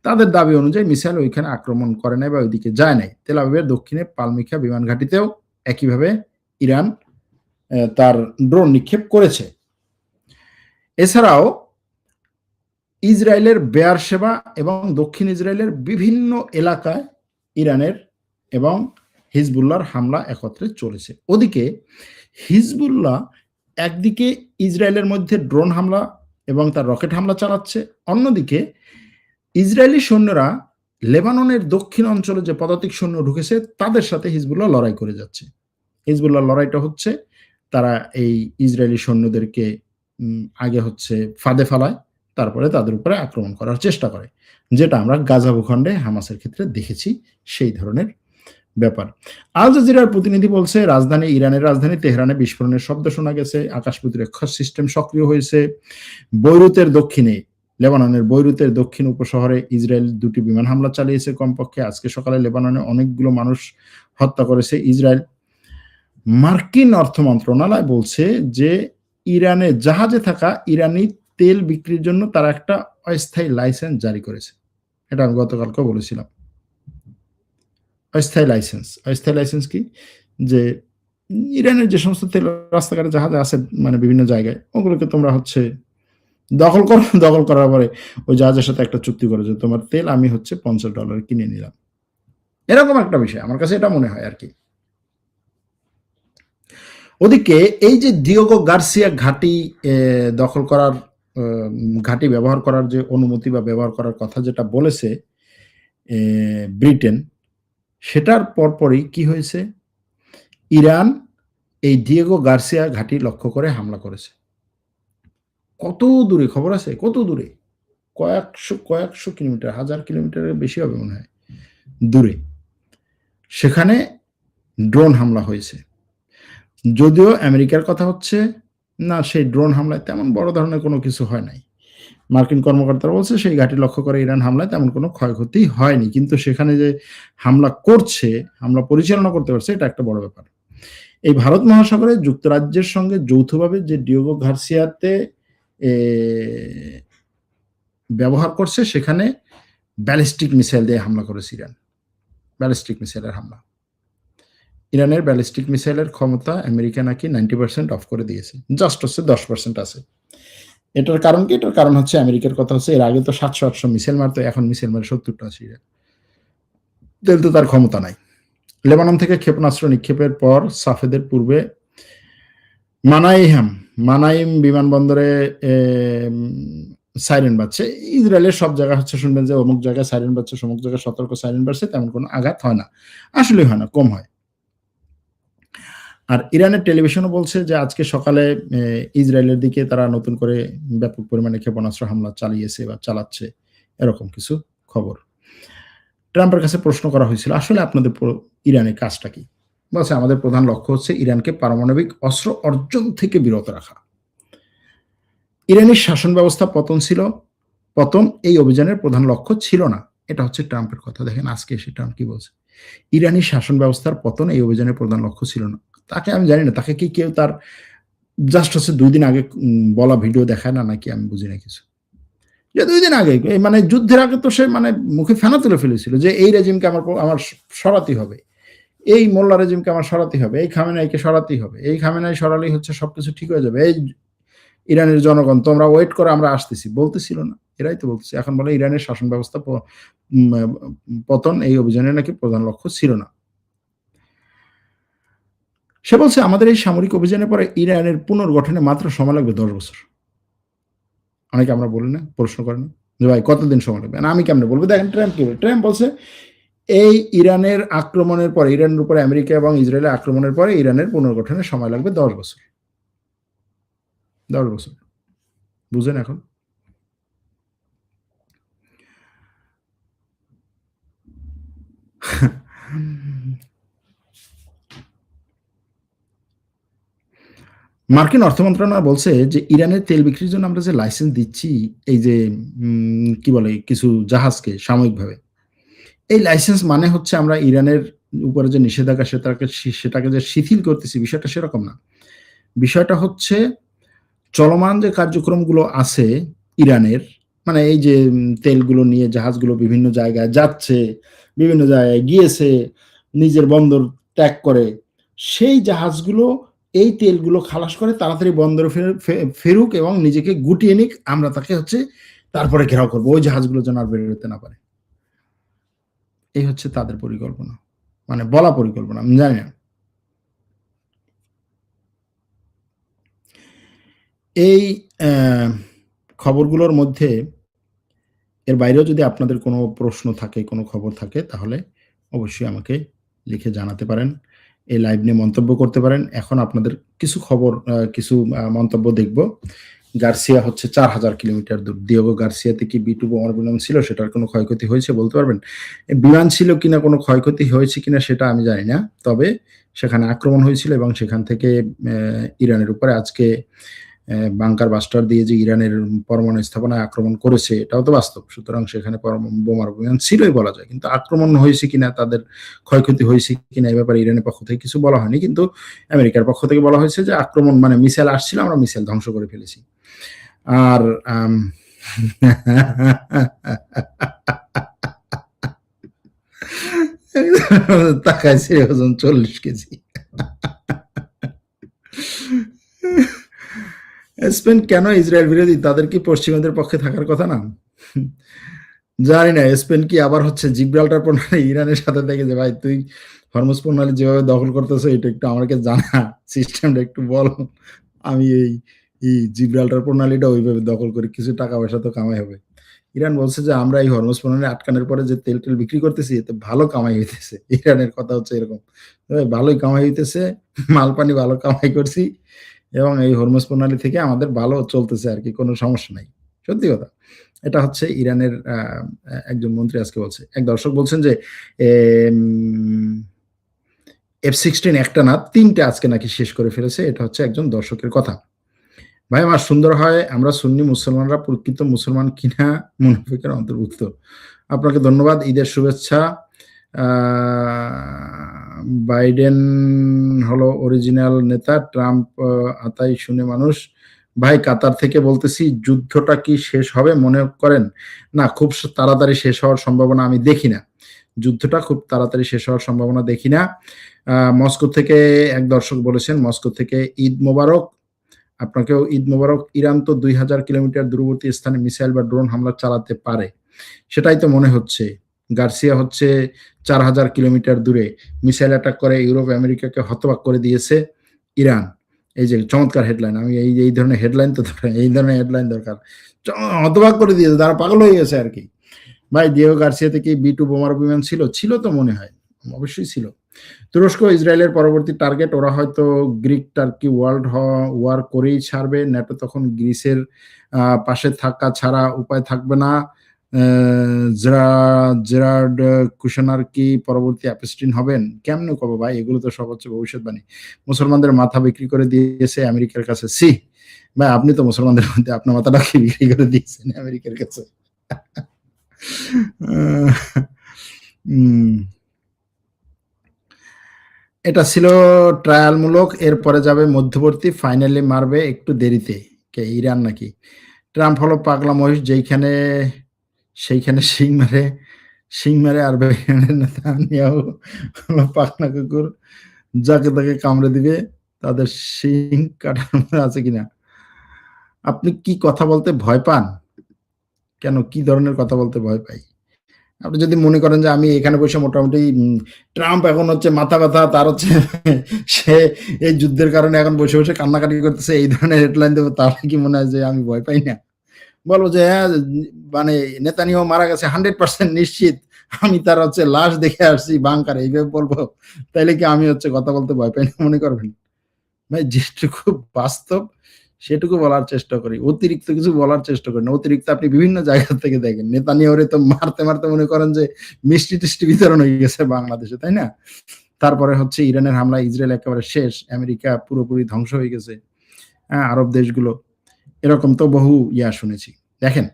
তাদের দাবি অনুযায়ী মিসাইল ওইখানে আক্রমণ করে নাই বা ওইদিকে যায় নাই। তেল আবিবের দক্ষিণে পালমিখা বিমান ঘাঁটিতেও একইভাবে ইরান তার ড্রোন নিক্ষেপ করেছে। এছাড়াও ইসরায়েলের বেয়ারশেবা এবং দক্ষিণ ইসরায়েলের বিভিন্ন এলাকায় ইরানের এবং হিজবুল্লাহর হামলা একত্রে চলেছে। ওদিকে হিজবুল্লাহ একদিকে ইসরায়েলের মধ্যে ড্রোন হামলা এবং তার রকেট হামলা চালাচ্ছে, অন্যদিকে ইসরায়েলি সৈন্যরা লেবাননের দক্ষিণ অঞ্চলে যে পদাতিক সৈন্য ঢুকেছে তাদের সাথে হিজবুল্লাহ লড়াই করে যাচ্ছে। হিজবুল্লাহ লড়াইটা হচ্ছে তারা এই ইসরায়েলি সৈন্যদেরকে আগে হচ্ছে ফাঁদে ফেলায়, তারপরে তাদের উপরে আক্রমণ করার চেষ্টা করে, যেটা আমরা গাজা ভূখণ্ডে হামাসের ক্ষেত্রে দেখেছি সেই ধরনের ব্যাপার। আল জাজিরার প্রতিনিধি বলছে ইরানের রাজধানী তেহরানে বিস্ফোরণের শব্দ শোনা গেছে, আকাশ প্রতিরক্ষা সিস্টেম সক্রিয় হয়েছে। বৈরুতের দক্ষিণে, লেবাননের বৈরুতের দক্ষিণ উপশহরে ইসরায়েল 2টি বিমান হামলা চালিয়েছে কমপক্ষে। আজকে সকালে লেবাননে অনেকগুলো মানুষ হত্যা করেছে ইসরায়েল। মার্কিন অর্থ মন্ত্রণালয় বলছে যে ইরানে জাহাজে থাকা ইরানি তেল বিক্রির জন্য তারা একটা অস্থায়ী লাইসেন্স জারি করেছে। এটা আমি গতকালকে বলেছিলাম। অস্থায়ী লাইসেন্স কি? যে ইরানের যে সমস্ত তেল রাস্তাঘাটে জাহাজে আছে মানে বিভিন্ন জায়গায়, ওগুলোকে তোমরা হচ্ছে দখল করো, দখল করার পরে ওই জাহাজের সাথে একটা চুক্তি করো যে তোমার তেল আমি হচ্ছে $50 কিনে নিলাম। এরকম একটা বিষয় আমার কাছে এটা মনে হয় আর কি। ওদিকে এই যে ডিয়েগো গার্সিয়া ঘাঁটি দখল করার, ঘাঁটি ব্যবহার করার যে অনুমতি বা ব্যবহার করার কথা যেটা বলেছে ব্রিটেন, সেটার পরপরই কি হয়েছে? ইরান এই ডিয়েগো গার্সিয়া ঘাঁটি লক্ষ্য করে হামলা করেছে। কত দূরে খবর আছে? কত দূরে? কয়েকশো কিলোমিটার, 1000 কিলোমিটারের বেশি হবে মনে হয় দূরে। সেখানে ড্রোন হামলা হয়েছে। যদিও আমেরিকার কথা হচ্ছে, না সেই ড্রোন হামলায় তেমন বড় ধরনের কোনো কিছু হয় নাই। মার্কিন কর্মকর্তারা বলছে সেই ঘাঁটি লক্ষ্য করে ইরান হামলায় তেমন কোনো ক্ষয়ক্ষতি হয়নি। কিন্তু সেখানে যে হামলা করছে, হামলা পরিচালনা করতে পারছে এটা একটা বড় ব্যাপার। এই ভারত মহাসাগরে যুক্তরাজ্যের সঙ্গে যৌথভাবে যে ডিয়েগো গার্সিয়াতে এ ব্যবহার করছে সেখানে ব্যালিস্টিক মিসাইল দিয়ে হামলা করেছে ইরান। ব্যালিস্টিক মিসাইলের হামলা। ইরানের ব্যালিস্টিক মিসাইলের ক্ষমতা আমেরিকা নাকি 90% অফ করে দিয়েছে। জাস্ট হচ্ছে 10% আছে। এটার কারণ কি? এটার কারণ হচ্ছে আমেরিকার কথা হচ্ছে এর আগে তো 700-800 মিসাইল মারতো, এখন মিসাইল মারে 70টা আছে ইরান। তো তার ক্ষমতা নাই। লেবানন থেকে ক্ষেপণাস্ত্র নিক্ষেপের পর সাফেদের পূর্বে মানাইম বিমানবন্দরে সাইরেন বাজছে। ইসরায়েলের সব জায়গা হচ্ছে শুনবেন যে অমুক জায়গায় সাইরেন বাজছে, অমুক জায়গায় সতর্ক সাইরেন বাজছে, তেমন কোনো আঘাত হয় না। আসলেই হয় না, কম হয়। আর ইরানের টেলিভিশনও বলছে যে আজকে সকালে ইসরায়েলের দিকে তারা নতুন করে ব্যাপক পরিমাণে ক্ষেপণাস্ত্র হামলা চালিয়েছে বা চালাচ্ছে, এরকম কিছু খবর। ট্রাম্পের কাছে প্রশ্ন করা হয়েছিল, আসলে আপনাদের ইরানের কাজটা কি? বলছে আমাদের প্রধান লক্ষ্য হচ্ছে ইরানকে পারমাণবিক অস্ত্র অর্জন থেকে বিরত রাখা। ইরানের শাসন ব্যবস্থা পতন এই অভিযানের প্রধান লক্ষ্য ছিল না। এটা হচ্ছে ট্রাম্পের কথা। দেখেন আজকে এসে ট্রাম্প কি বলছে, ইরানি শাসন ব্যবস্থার পতন এই অভিযানের প্রধান লক্ষ্য ছিল না। তাকে আমি জানি না, তাকে কি কেউ তার জাস্ট হচ্ছে 2 দিন আগে বলা ভিডিও দেখায় না নাকি, আমি বুঝি না কিছু। যে 2 দিন আগে মানে যুদ্ধের আগে তো সে মানে মুখে ফেনা তুলে ফেলেছিল যে এই রেজিমকে আমার সরাতে হবে, এই মোল্লা রেজিমকে আমার সরাতে হবে, এই খামেনাইকে সরাতেই হবে, এই খামেনাই সরালেই হচ্ছে সবকিছু ঠিক হয়ে যাবে, এই ইরানের জনগণ তোমরা ওয়েট করে আমরা আসতেছি, বলতেছিল না? এরাই তো বলতেছে। এখন বলে ইরানের শাসন ব্যবস্থা পতন এই অভিযানের নাকি প্রধান লক্ষ্য ছিল না। সে বলছে আমাদের এই সামরিক অভিযানের পরে ইরানের পুনর্গঠনে মাত্র সময় লাগবে 10 বছর। অনেকে আমরা বলি না, প্রশ্ন করে না যে ভাই কতদিন সময় লাগবে? না আমি কেমনে বলবো? দেখেন ট্রাম্প কি বলে, ট্রাম্প বলছে এই ইরানের আক্রমণের পরে, ইরানের উপরে আমেরিকা এবং ইসরায়েলের আক্রমণের পরে ইরানের পুনর্গঠনের সময় লাগবে 10 বছর। 10 বছর। বুঝেন এখন? মার্কিন অর্থ মন্ত্রণালয় বলছে যে ইরানের তেল বিক্রির জন্য আমরা যে লাইসেন্স দিচ্ছি, এই যে কি বলে কিছু জাহাজকে সাময়িকভাবে, এই লাইসেন্স মানে হচ্ছে আমরা ইরানের উপরে যে নিষেধাজ্ঞা সেটাকে যে শিথিল করতেছি, বিষয়টা সেরকম না। বিষয়টা হচ্ছে চলমান যে কার্যক্রমগুলো আছে ইরানের, মানে এই যে তেলগুলো নিয়ে জাহাজগুলো বিভিন্ন জায়গায় যাচ্ছে, বিভিন্ন জায়গায় গিয়েছে, নিজের বন্দর ত্যাগ করে, সেই জাহাজগুলো এই তেলগুলো খালাস করে তাড়াতাড়ি বন্দরে ফেরুক এবং নিজেকে গুটিয়ে নিক, আমরা তাকে হচ্ছে তারপরে ঘেরাও করবো, ওই জাহাজগুলো যেন আর বেরোতে না পারে। এই হচ্ছে তাদের পরিকল্পনা, মানে বলা পরিকল্পনা, আমি জানি না। এই খবরগুলোর মধ্যে এর বাইরেও যদি আপনাদের কোনো প্রশ্ন থাকে, কোনো খবর থাকে, তাহলে অবশ্যই আমাকে লিখে জানাতে পারেন। এই লাইভ নিয়ে মন্তব্য করতে পারেন। এখন আপনাদের কিছু খবর, কিছু মন্তব্য দেখব। গার্সিয়া হচ্ছে 4000 কিলোমিটার দূর। দিয়েগো গার্সিয়াতে কি B2 বোমার বিমান ছিল? সেটার কোনো ক্ষয়ক্ষতি হয়েছে বলতে পারবেন? বিমান ছিল কিনা, কোনো ক্ষয়ক্ষতি হয়েছে কিনা সেটা আমি জানি না। তবে সেখানে আক্রমণ হয়েছিল এবং সেখান থেকে ইরানের উপরে আজকে বাংকার বাস্টার দিয়ে যে ইরানের পরমাণু স্থাপনায় আক্রমণ করেছে, এটাও তো বাস্তব। সুতরাং সেখানে বোমার বিমান ছিলই বলা যায়। কিন্তু আক্রমণ হয়েছে কিনা, তাদের ক্ষয়ক্ষতি হয়েছে কিনা, এ ব্যাপারে ইরানের পক্ষ থেকে কিছু বলা হয়নি। কিন্তু আমেরিকার পক্ষ থেকে বলা হয়েছে যে আক্রমণ মানে মিসাইল আসছিল, আমরা মিসাইল ধ্বংস করে ফেলেছি। আর তাকাইছে ওজন 40 কেজি। স্পেন কেন ইসরায়েল বিরোধী? তাদের কি পশ্চিমাদের পক্ষে থাকার কথা না? জানি না। স্পেন কি আবার হচ্ছে জিব্রাল্টার প্রণালী ইরানের সাথে দেখে যে ভাই তুই হরমুজ প্রণালী যেভাবে দখল করতেছো এটা একটু আমাকে জানা, সিস্টেমটা একটু বল, আমি এই জিব্রাল্টার প্রণালীটা ওইভাবে দখল করি, কিছু টাকা পয়সা তো কামাই হবে। ইরান বলছে যে আমরা এই হরমুজ প্রণালী আটকানোর পরে যে তেল বিক্রি করতেছি এতে ভালো কামাই হইতেছে। ইরানের কথা হচ্ছে এরকম, ভালোই কামাই হইতেছে, মাল পানি ভালো কামাই করছি, এবং এই হরমুজ প্রণালী থেকে আমাদের ভালো চলতেছে আরকি, কোনো সমস্যা নাই। সত্যি কথা। এটা হচ্ছে ইরানের একজন মন্ত্রী আজকে বলছে। এক দর্শক বলছেন যে এম F-16 একটা না ৩ টে আজকে নাকি শেষ করে ফেলেছে। এটা হচ্ছে একজন দর্শকের কথা। ভাই আমার সুন্দর হয় আমরা সুন্নি মুসলমানরা প্রকৃত মুসলমান কিনা মুনাফিকের অন্তর্ভুক্ত। আপনাকে ধন্যবাদ। ঈদের শুভেচ্ছা। আ বাইডেন হলো অরিজিনাল নেতা, ট্রাম্প আতাই শুনে মানুষ। ভাই কাতার থেকে বলতেছি, যুদ্ধটা কি শেষ হবে মনে করেন? না, খুব তাড়াতাড়ি শেষ হওয়ার সম্ভাবনা আমি দেখি না। যুদ্ধটা খুব তাড়াতাড়ি শেষ হওয়ার সম্ভাবনা দেখি না। মস্কো থেকে এক দর্শক বলেছেন, মস্কো থেকে ঈদ মোবারক। আপনাকেও ঈদ মোবারক। ইরান তো ২,০০০ কিলোমিটার দূরবর্তী স্থানে মিসাইল বা ড্রোন হামলা চালাতে পারে। সেটাই তো মনে হচ্ছে। গার্সিয়া হচ্ছে ৪,০০০ কিলোমিটার দূরে মিসাইল অ্যাটাক করে ইউরোপ, আমেরিকাকে হতবাক করে দিয়েছে ইরান। এই যে চমৎকার হেডলাইন। আমি এই ধরনের হেডলাইন তো দরকার, এই ধরনের হেডলাইন দরকার। হতবাক করে দিয়েছে, তারা পাগল হয়ে গেছে আরকি। ভাই ডিয়েগো গার্সিয়াতে কি B-2 বোমারু বিমান ছিল? ছিল তো মনে হয়। অবশ্যই ছিল। তুরস্ক ইসরায়েলের পরবর্তী টার্গেট। ওরা হয়তো গ্রিক টার্কি ওয়ার্ল্ড ওয়ার করেই ছাড়বে। ন্যাটো তখন গ্রিসের পাশে থাকা ছাড়া উপায় থাকবে না। জেরার্ড কুশনার কি পরবর্তী অ্যাপস্টিন হবেন? কেমনে কব ভাই? এগুলো তো সব হচ্ছে ভবিষ্যৎবাণী। মুসলমানদের মাথা বিক্রি করে দিয়েছে আমেরিকার কাছে। ছি! ভাই আপনি তো মুসলমানদের মধ্যে আপনার মাথাটা কি বিক্রি করে দিয়েছেন আমেরিকার কাছে? উম এটা ছিল ট্রায়ালমূলক। এরপরে যাবে মধ্যবর্তী, ফাইনালি মারবে একটু দেরিতে। কে ইরান নাকি? ট্রাম্প হলো পাগলা মহিষ, যেইখানে সেইখানে শিং মারে আর নেতানিয়াহু হলো পাগলা কুকুর, যাকে তাকে কামড়ে দিবে। তাদের শিং কাটার মধ্যে আছে কিনা? আপনি কি কথা বলতে ভয় পান? কেন? কি ধরনের কথা বলতে ভয় পাই? আপনি যদি মনে করেন যে আমি এখানে বসে মোটামুটি ট্রাম্প এখন হচ্ছে মাথা ব্যথা, তার হচ্ছে সে এই যুদ্ধের কারণে এখন বসে কান্নাকাটি করতেছে, এই ধরনের হেডলাইন দেব, তাহলে কি মনে হয় যে আমি ভয় পাই না? বলব যে হ্যাঁ, মানে নেতানিয়াহু মারা গেছে 100% নিশ্চিত। আমি তার হচ্ছে লাশ দেখে আসছি বাংকারে, এইভাবে বলব? তাইলে কি আমি হচ্ছে কথা বলতে ভয় পাই না মনে করবেন? ভাই যেটুকু বাস্তব সেটুকু বলার চেষ্টা করি। অতিরিক্ত কিছু বলার চেষ্টা করি না। অতিরিক্ত আপনি বিভিন্ন জায়গা থেকে দেখেন। নেতানিয়াহুরে তো মারতে মনে করেন যে মিষ্টি-টিষ্টি বিতরণ হয়ে গেছে বাংলাদেশে, তাই না? তারপরে হচ্ছে ইরানের হামলায় ইসরায়েল একেবারে শেষ। আমেরিকা পুরোপুরি ধ্বংস হয়ে গেছে। হ্যাঁ, আরব দেশগুলো। এরকম তো বহু শুনেছি। দেখেন,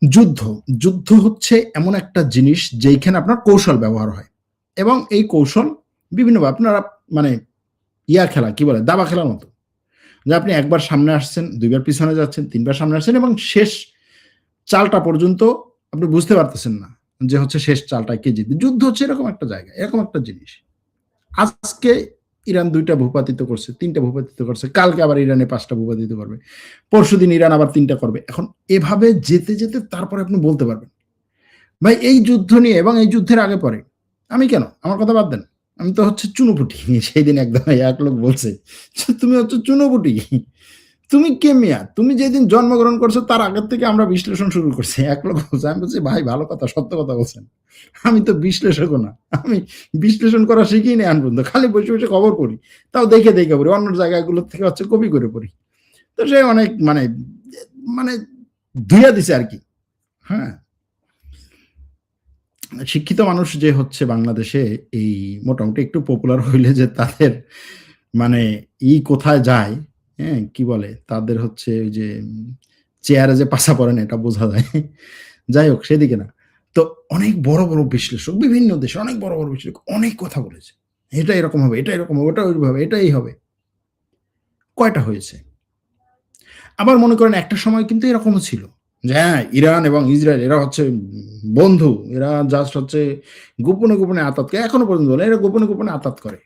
যুদ্ধ, যুদ্ধ হচ্ছে এমন একটা জিনিস যেইখানে আপনার কৌশল ব্যবহার হয়। এবং এই কৌশল বিভিন্নভাবে আপনারা মানে খেলা কি বলে? দাবা খেলার মতো। যে আপনি একবার সামনে আসছেন, ২ বার পিছনে যাচ্ছেন, ৩ বার সামনে আসছেন এবং শেষ চালটা পর্যন্ত আপনি বুঝতে পারতেছেন না যে হচ্ছে শেষ চালটায় কে জিতবে। যুদ্ধ হচ্ছে এরকম একটা জায়গা, এরকম একটা জিনিস। আজকে ইরান ২ টা ভূপাতিত করছে, ৩ টা ভূপাতিত করছে। কালকে আবার ইরানে ৫ টা ভূপাতিত করবে। পরশুদিন ইরান আবার ৩ টা করবে। এখন এভাবে যেতে তারপরে আপনি বলতে পারবেন। ভাই এই যুদ্ধ নিয়ে এবং এই যুদ্ধের আগে পরে আমি কেন? আমার কথা বাদ দেন। আমি তো হচ্ছে চুনোপুটি। সেইদিন একদম এক লোক বলছে, "তুমি হচ্ছে চুনোপুটি। তুমি কে মিয়া? তুমি যেদিন জন্মগ্রহণ করছো তার আগের থেকে আমরা বিশ্লেষণ শুরু করছি।" এক লোক বলছে। আমি বলছি, "ভাই ভালো কথা, সত্য কথা বলছেন। আমি তো বিশ্লেষকও না। আমি বিশ্লেষণ করা শিখিনি এখন পর্যন্ত। খালি বসে খবর পড়ি। তাও দেখে পড়ি। অন্য জায়গাগুলোর থেকে হচ্ছে কপি করে পড়ি।" তো সে অনেক মানে ধুইয়া দিছে আরকি। হ্যাঁ? শিক্ষিত মানুষ যে হচ্ছে বাংলাদেশে এই মোটামুটি একটু পপুলার হইলে যে তাদের মানে কোথায় যায়, হ্যাঁ? কি বলে? তাদের হচ্ছে ওই যে চেয়ারে যে পাছা পড়ে না এটা বোঝা যায়। যাই হোক সেদিকে না। তো অনেক বড় বিশ্লেষক বিভিন্ন দেশে অনেক বড় বিশ্লেষক অনেক কথা বলেছে। এটা এরকম হবে, এটা এরকম হবে, ওটা ওইভাবে, এটাই হবে। কয়টা হয়েছে? আবার মনে করেন একটা সময় কিন্তু এরকমও ছিল যে হ্যাঁ, ইরান এবং ইসরায়েল এরা হচ্ছে বন্ধু। এরা জাস্ট হচ্ছে গোপনে আতাত করে। এখনো পর্যন্ত বলে এরা গোপনে আতাত করে।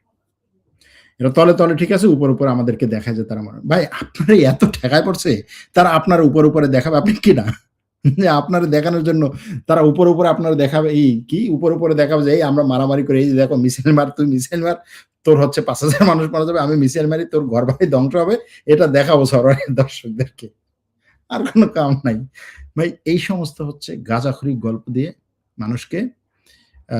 এরা তলে ঠিক আছে, উপরে আমাদেরকে দেখায় যে তারা ভাই আপনার এত ঠেকায় পড়ছে, তারা আপনার উপরে দেখাবে আপনি কি না? যে আপনারে দেখানোর জন্য তারা উপরে আপনার দেখাবে উপরে দেখাবে যে এই আমরা মারামারি করি। এই যে দেখো মিসাইল মার, তুই মিসাইল মার। তোর হচ্ছে ৫,০০০ মানুষ মারা যাবে। আমি মিসাইল মারি, তোর ঘরবাড়ি ধ্বংস হবে। এটা দেখাবো সরাসরি দর্শকদেরকে। আর কোন কাম নাই। ভাই এই সমস্ত হচ্ছে গাঁজাখড়ি গল্প দিয়ে মানুষকে আ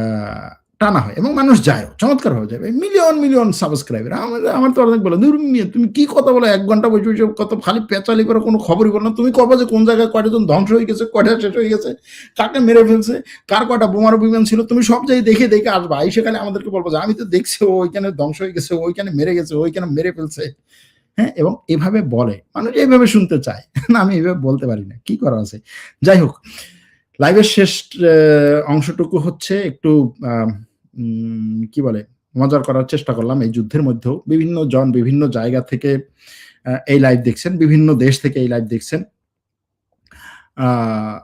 টানা হয় এবং মানুষ যায়ও, চমৎকারভাবে যায়। Million, million subscriber. আমার তো অনেক বলে, "ধুর মিয়া তুমি কি কথা বলো? ১ ঘন্টা বসে, বসে কত খালি পেঁচালি করো, কোনো খবরই বলো না। তুমি কবা যে কোন জায়গায় কয়টাজন ধ্বংস হয়ে গেছে, কয়টা শেষ হয়ে গেছে, কাকে মেরে ফেলছে, কার কয়টা বোমারু বিমান ছিল। তুমি সব জায়গায় দেখে, দেখে আসবা। আইসা খালি আমাদেরকে বলবা যে আমি তো দেখছি ও ওইখানে ধ্বংস হয়ে গেছে, ও ওইখানে মেরে গেছে, ও ওইখানে মেরে ফেলছে।" হ্যাঁ? এবং এভাবে বলে। মানুষ এভাবে শুনতে চায়। না আমি এভাবে বলতে পারি না। কি করার আছে? যাই হোক, লাইভের শেষ অ্যা অংশটুকু হচ্ছে একটু আ কি বলে? মজার করার চেষ্টা করলাম এই যুদ্ধের মধ্যেও। বিভিন্ন জন বিভিন্ন জায়গা থেকে এই লাইভ দেখছেন, বিভিন্ন দেশ থেকে এই লাইভ দেখছেন। আ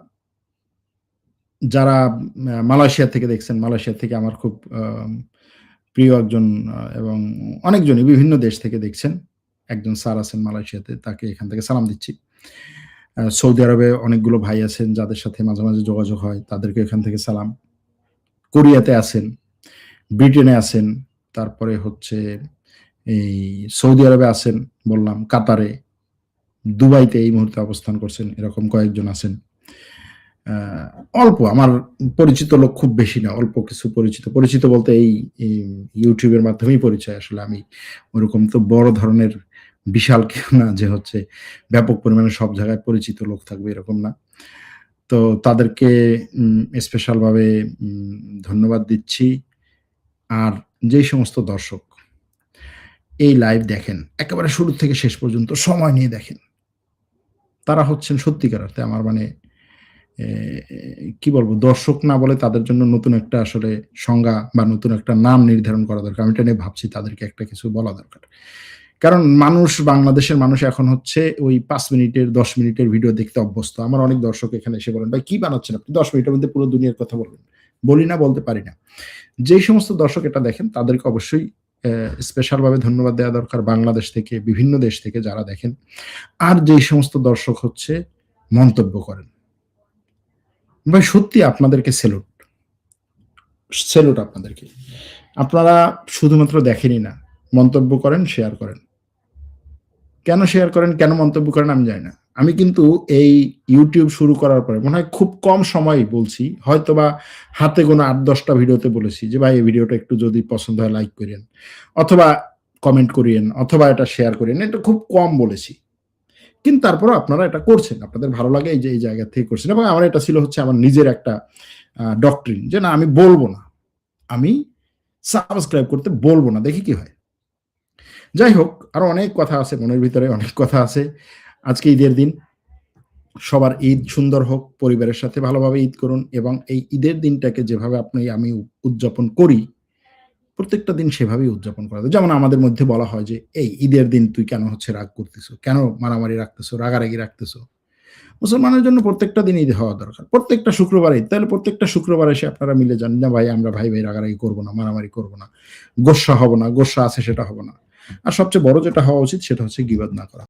যারা মালয়েশিয়া থেকে দেখছেন, মালয়েশিয়া থেকে আমার খুব প্রিয় একজন এবং অনেকজনই বিভিন্ন দেশ থেকে দেখছেন। একজন স্যার আছেন মালয়েশিয়াতে, তাকে এখান থেকে সালাম দিচ্ছি। সৌদি আরবে অনেকগুলো ভাই আছেন যাদের সাথে মাঝে, মাঝে যোগাযোগ হয়। তাদেরকে এখান থেকে সালাম। কোরিয়াতে আছেন, ব্রিটেনে আছেন, তারপরে হচ্ছে এই সৌদি আরবে আছেন বললাম, কাতারে, দুবাইতে এই মুহূর্তে অবস্থান করছেন। এরকম কয়েকজন আছেন। আ অল্প আমার পরিচিত লোক খুব বেশি না। অল্প কিছু পরিচিত। পরিচিত বলতে এই YouTube এর মাধ্যমেই পরিচয় আসলে আমি ওরকম তো বড় ধরনের বিশাল কেউ না যে হচ্ছে ব্যাপক পরিমাণে সব জায়গায় পরিচিত লোক থাকবে এরকম না। তো তাদেরকে স্পেশাল ভাবে ধন্যবাদ দিচ্ছি। আর যেই সমস্ত দর্শক এই লাইভ দেখেন, একেবারে শুরু থেকে শেষ পর্যন্ত সময় নিয়ে দেখেন। তারা হচ্ছেন সত্যিকার অর্থে আমার মানে এ কি বলবো? দর্শক না বলে তাদের জন্য নতুন একটা আসলে সংজ্ঞা বা নতুন একটা নাম নির্ধারণ করা দরকার। আমি এটা নিয়ে ভাবছি তাদেরকে একটা কিছু বলা দরকার। কারণ মানুষ, বাংলাদেশের মানুষ এখন হচ্ছে ওই ৫ মিনিটের ১০ মিনিটের ভিডিও দেখতে অভ্যস্ত। আমার অনেক দর্শক এখানে এসে বলেন, "ভাই কি বানাচ্ছেন আপনি? ১০ মিনিটের মধ্যে পুরো দুনিয়ার কথা বলবেন।" বলি না, বলতে পারি না। যেই সমস্ত দর্শক এটা দেখেন তাদেরকে অবশ্যই স্পেশাল ভাবে ধন্যবাদ দেওয়া দরকার বাংলাদেশ থেকে, বিভিন্ন দেশ থেকে যারা দেখেন। আর যেই সমস্ত দর্শক হচ্ছে মন্তব্য করেন। ভাই সত্যি আপনাদেরকে সেলুট। সেলুট আপনাদেরকে। আপনারা শুধুমাত্র দেখেনই না, মন্তব্য করেন, শেয়ার করেন। কেন শেয়ার করেন, কেন মন্তব্য করেন আমি জানি না। আমি কিন্তু এই YouTube শুরু করার পরে মনে হয় খুব কম সময়েই বলছি, হয়তোবা হাতে গোনা ৮-১০ টা ভিডিওতে বলেছি যে, "ভাই এই ভিডিওটা একটু যদি পছন্দ হয় লাইক কইরেন, অথবা কমেন্ট করিয়েন, অথবা এটা শেয়ার করিয়েন।" এটা খুব কম বলেছি। কিন্তু তারপরেও আপনারা এটা করছেন। আপনাদের ভালো লাগে এই যে এই জায়গা থেকে করছেন এবং আমার এটা ছিল হচ্ছে আমার নিজের একটা ডক্ট্রিন যে না আমি বলব না। আমি সাবস্ক্রাইব করতে বলব না। দেখি কি হয়। যাই হোক আরো অনেক কথা আছে মনের ভিতরে অনেক কথা আছে। আজকে ঈদের দিন। সবার ঈদ সুন্দর হোক, পরিবারের সাথে ভালোভাবে ঈদ করুন এবং এই ঈদের দিনটাকে যেভাবে আমি উদযাপন করি, প্রত্যেকটা দিন সেভাবেই উদযাপন করা যায়। যেমন আমাদের মধ্যে বলা হয় যে, "এই ঈদের দিন তুই কেন হচ্ছে রাগ করতেছো? কেন মারামারি রাখতেছো, রাগারাগি রাখতেছো?" মুসলমানের জন্য প্রত্যেকটা দিন ঈদ হওয়া দরকার। প্রত্যেকটা শুক্রবার ঈদ। তাহলে প্রত্যেকটা শুক্রবার এসে আপনারা মিলে যান। না ভাই আমরা ভাই, ভাই রাগারাগি করব না, মারামারি করব না। গোস্সা হব না। গোস্সা আছে সেটা হব না। আর সবচেয়ে বড় যেটা হওয়া উচিত সেটা হচ্ছে গীবত না করা।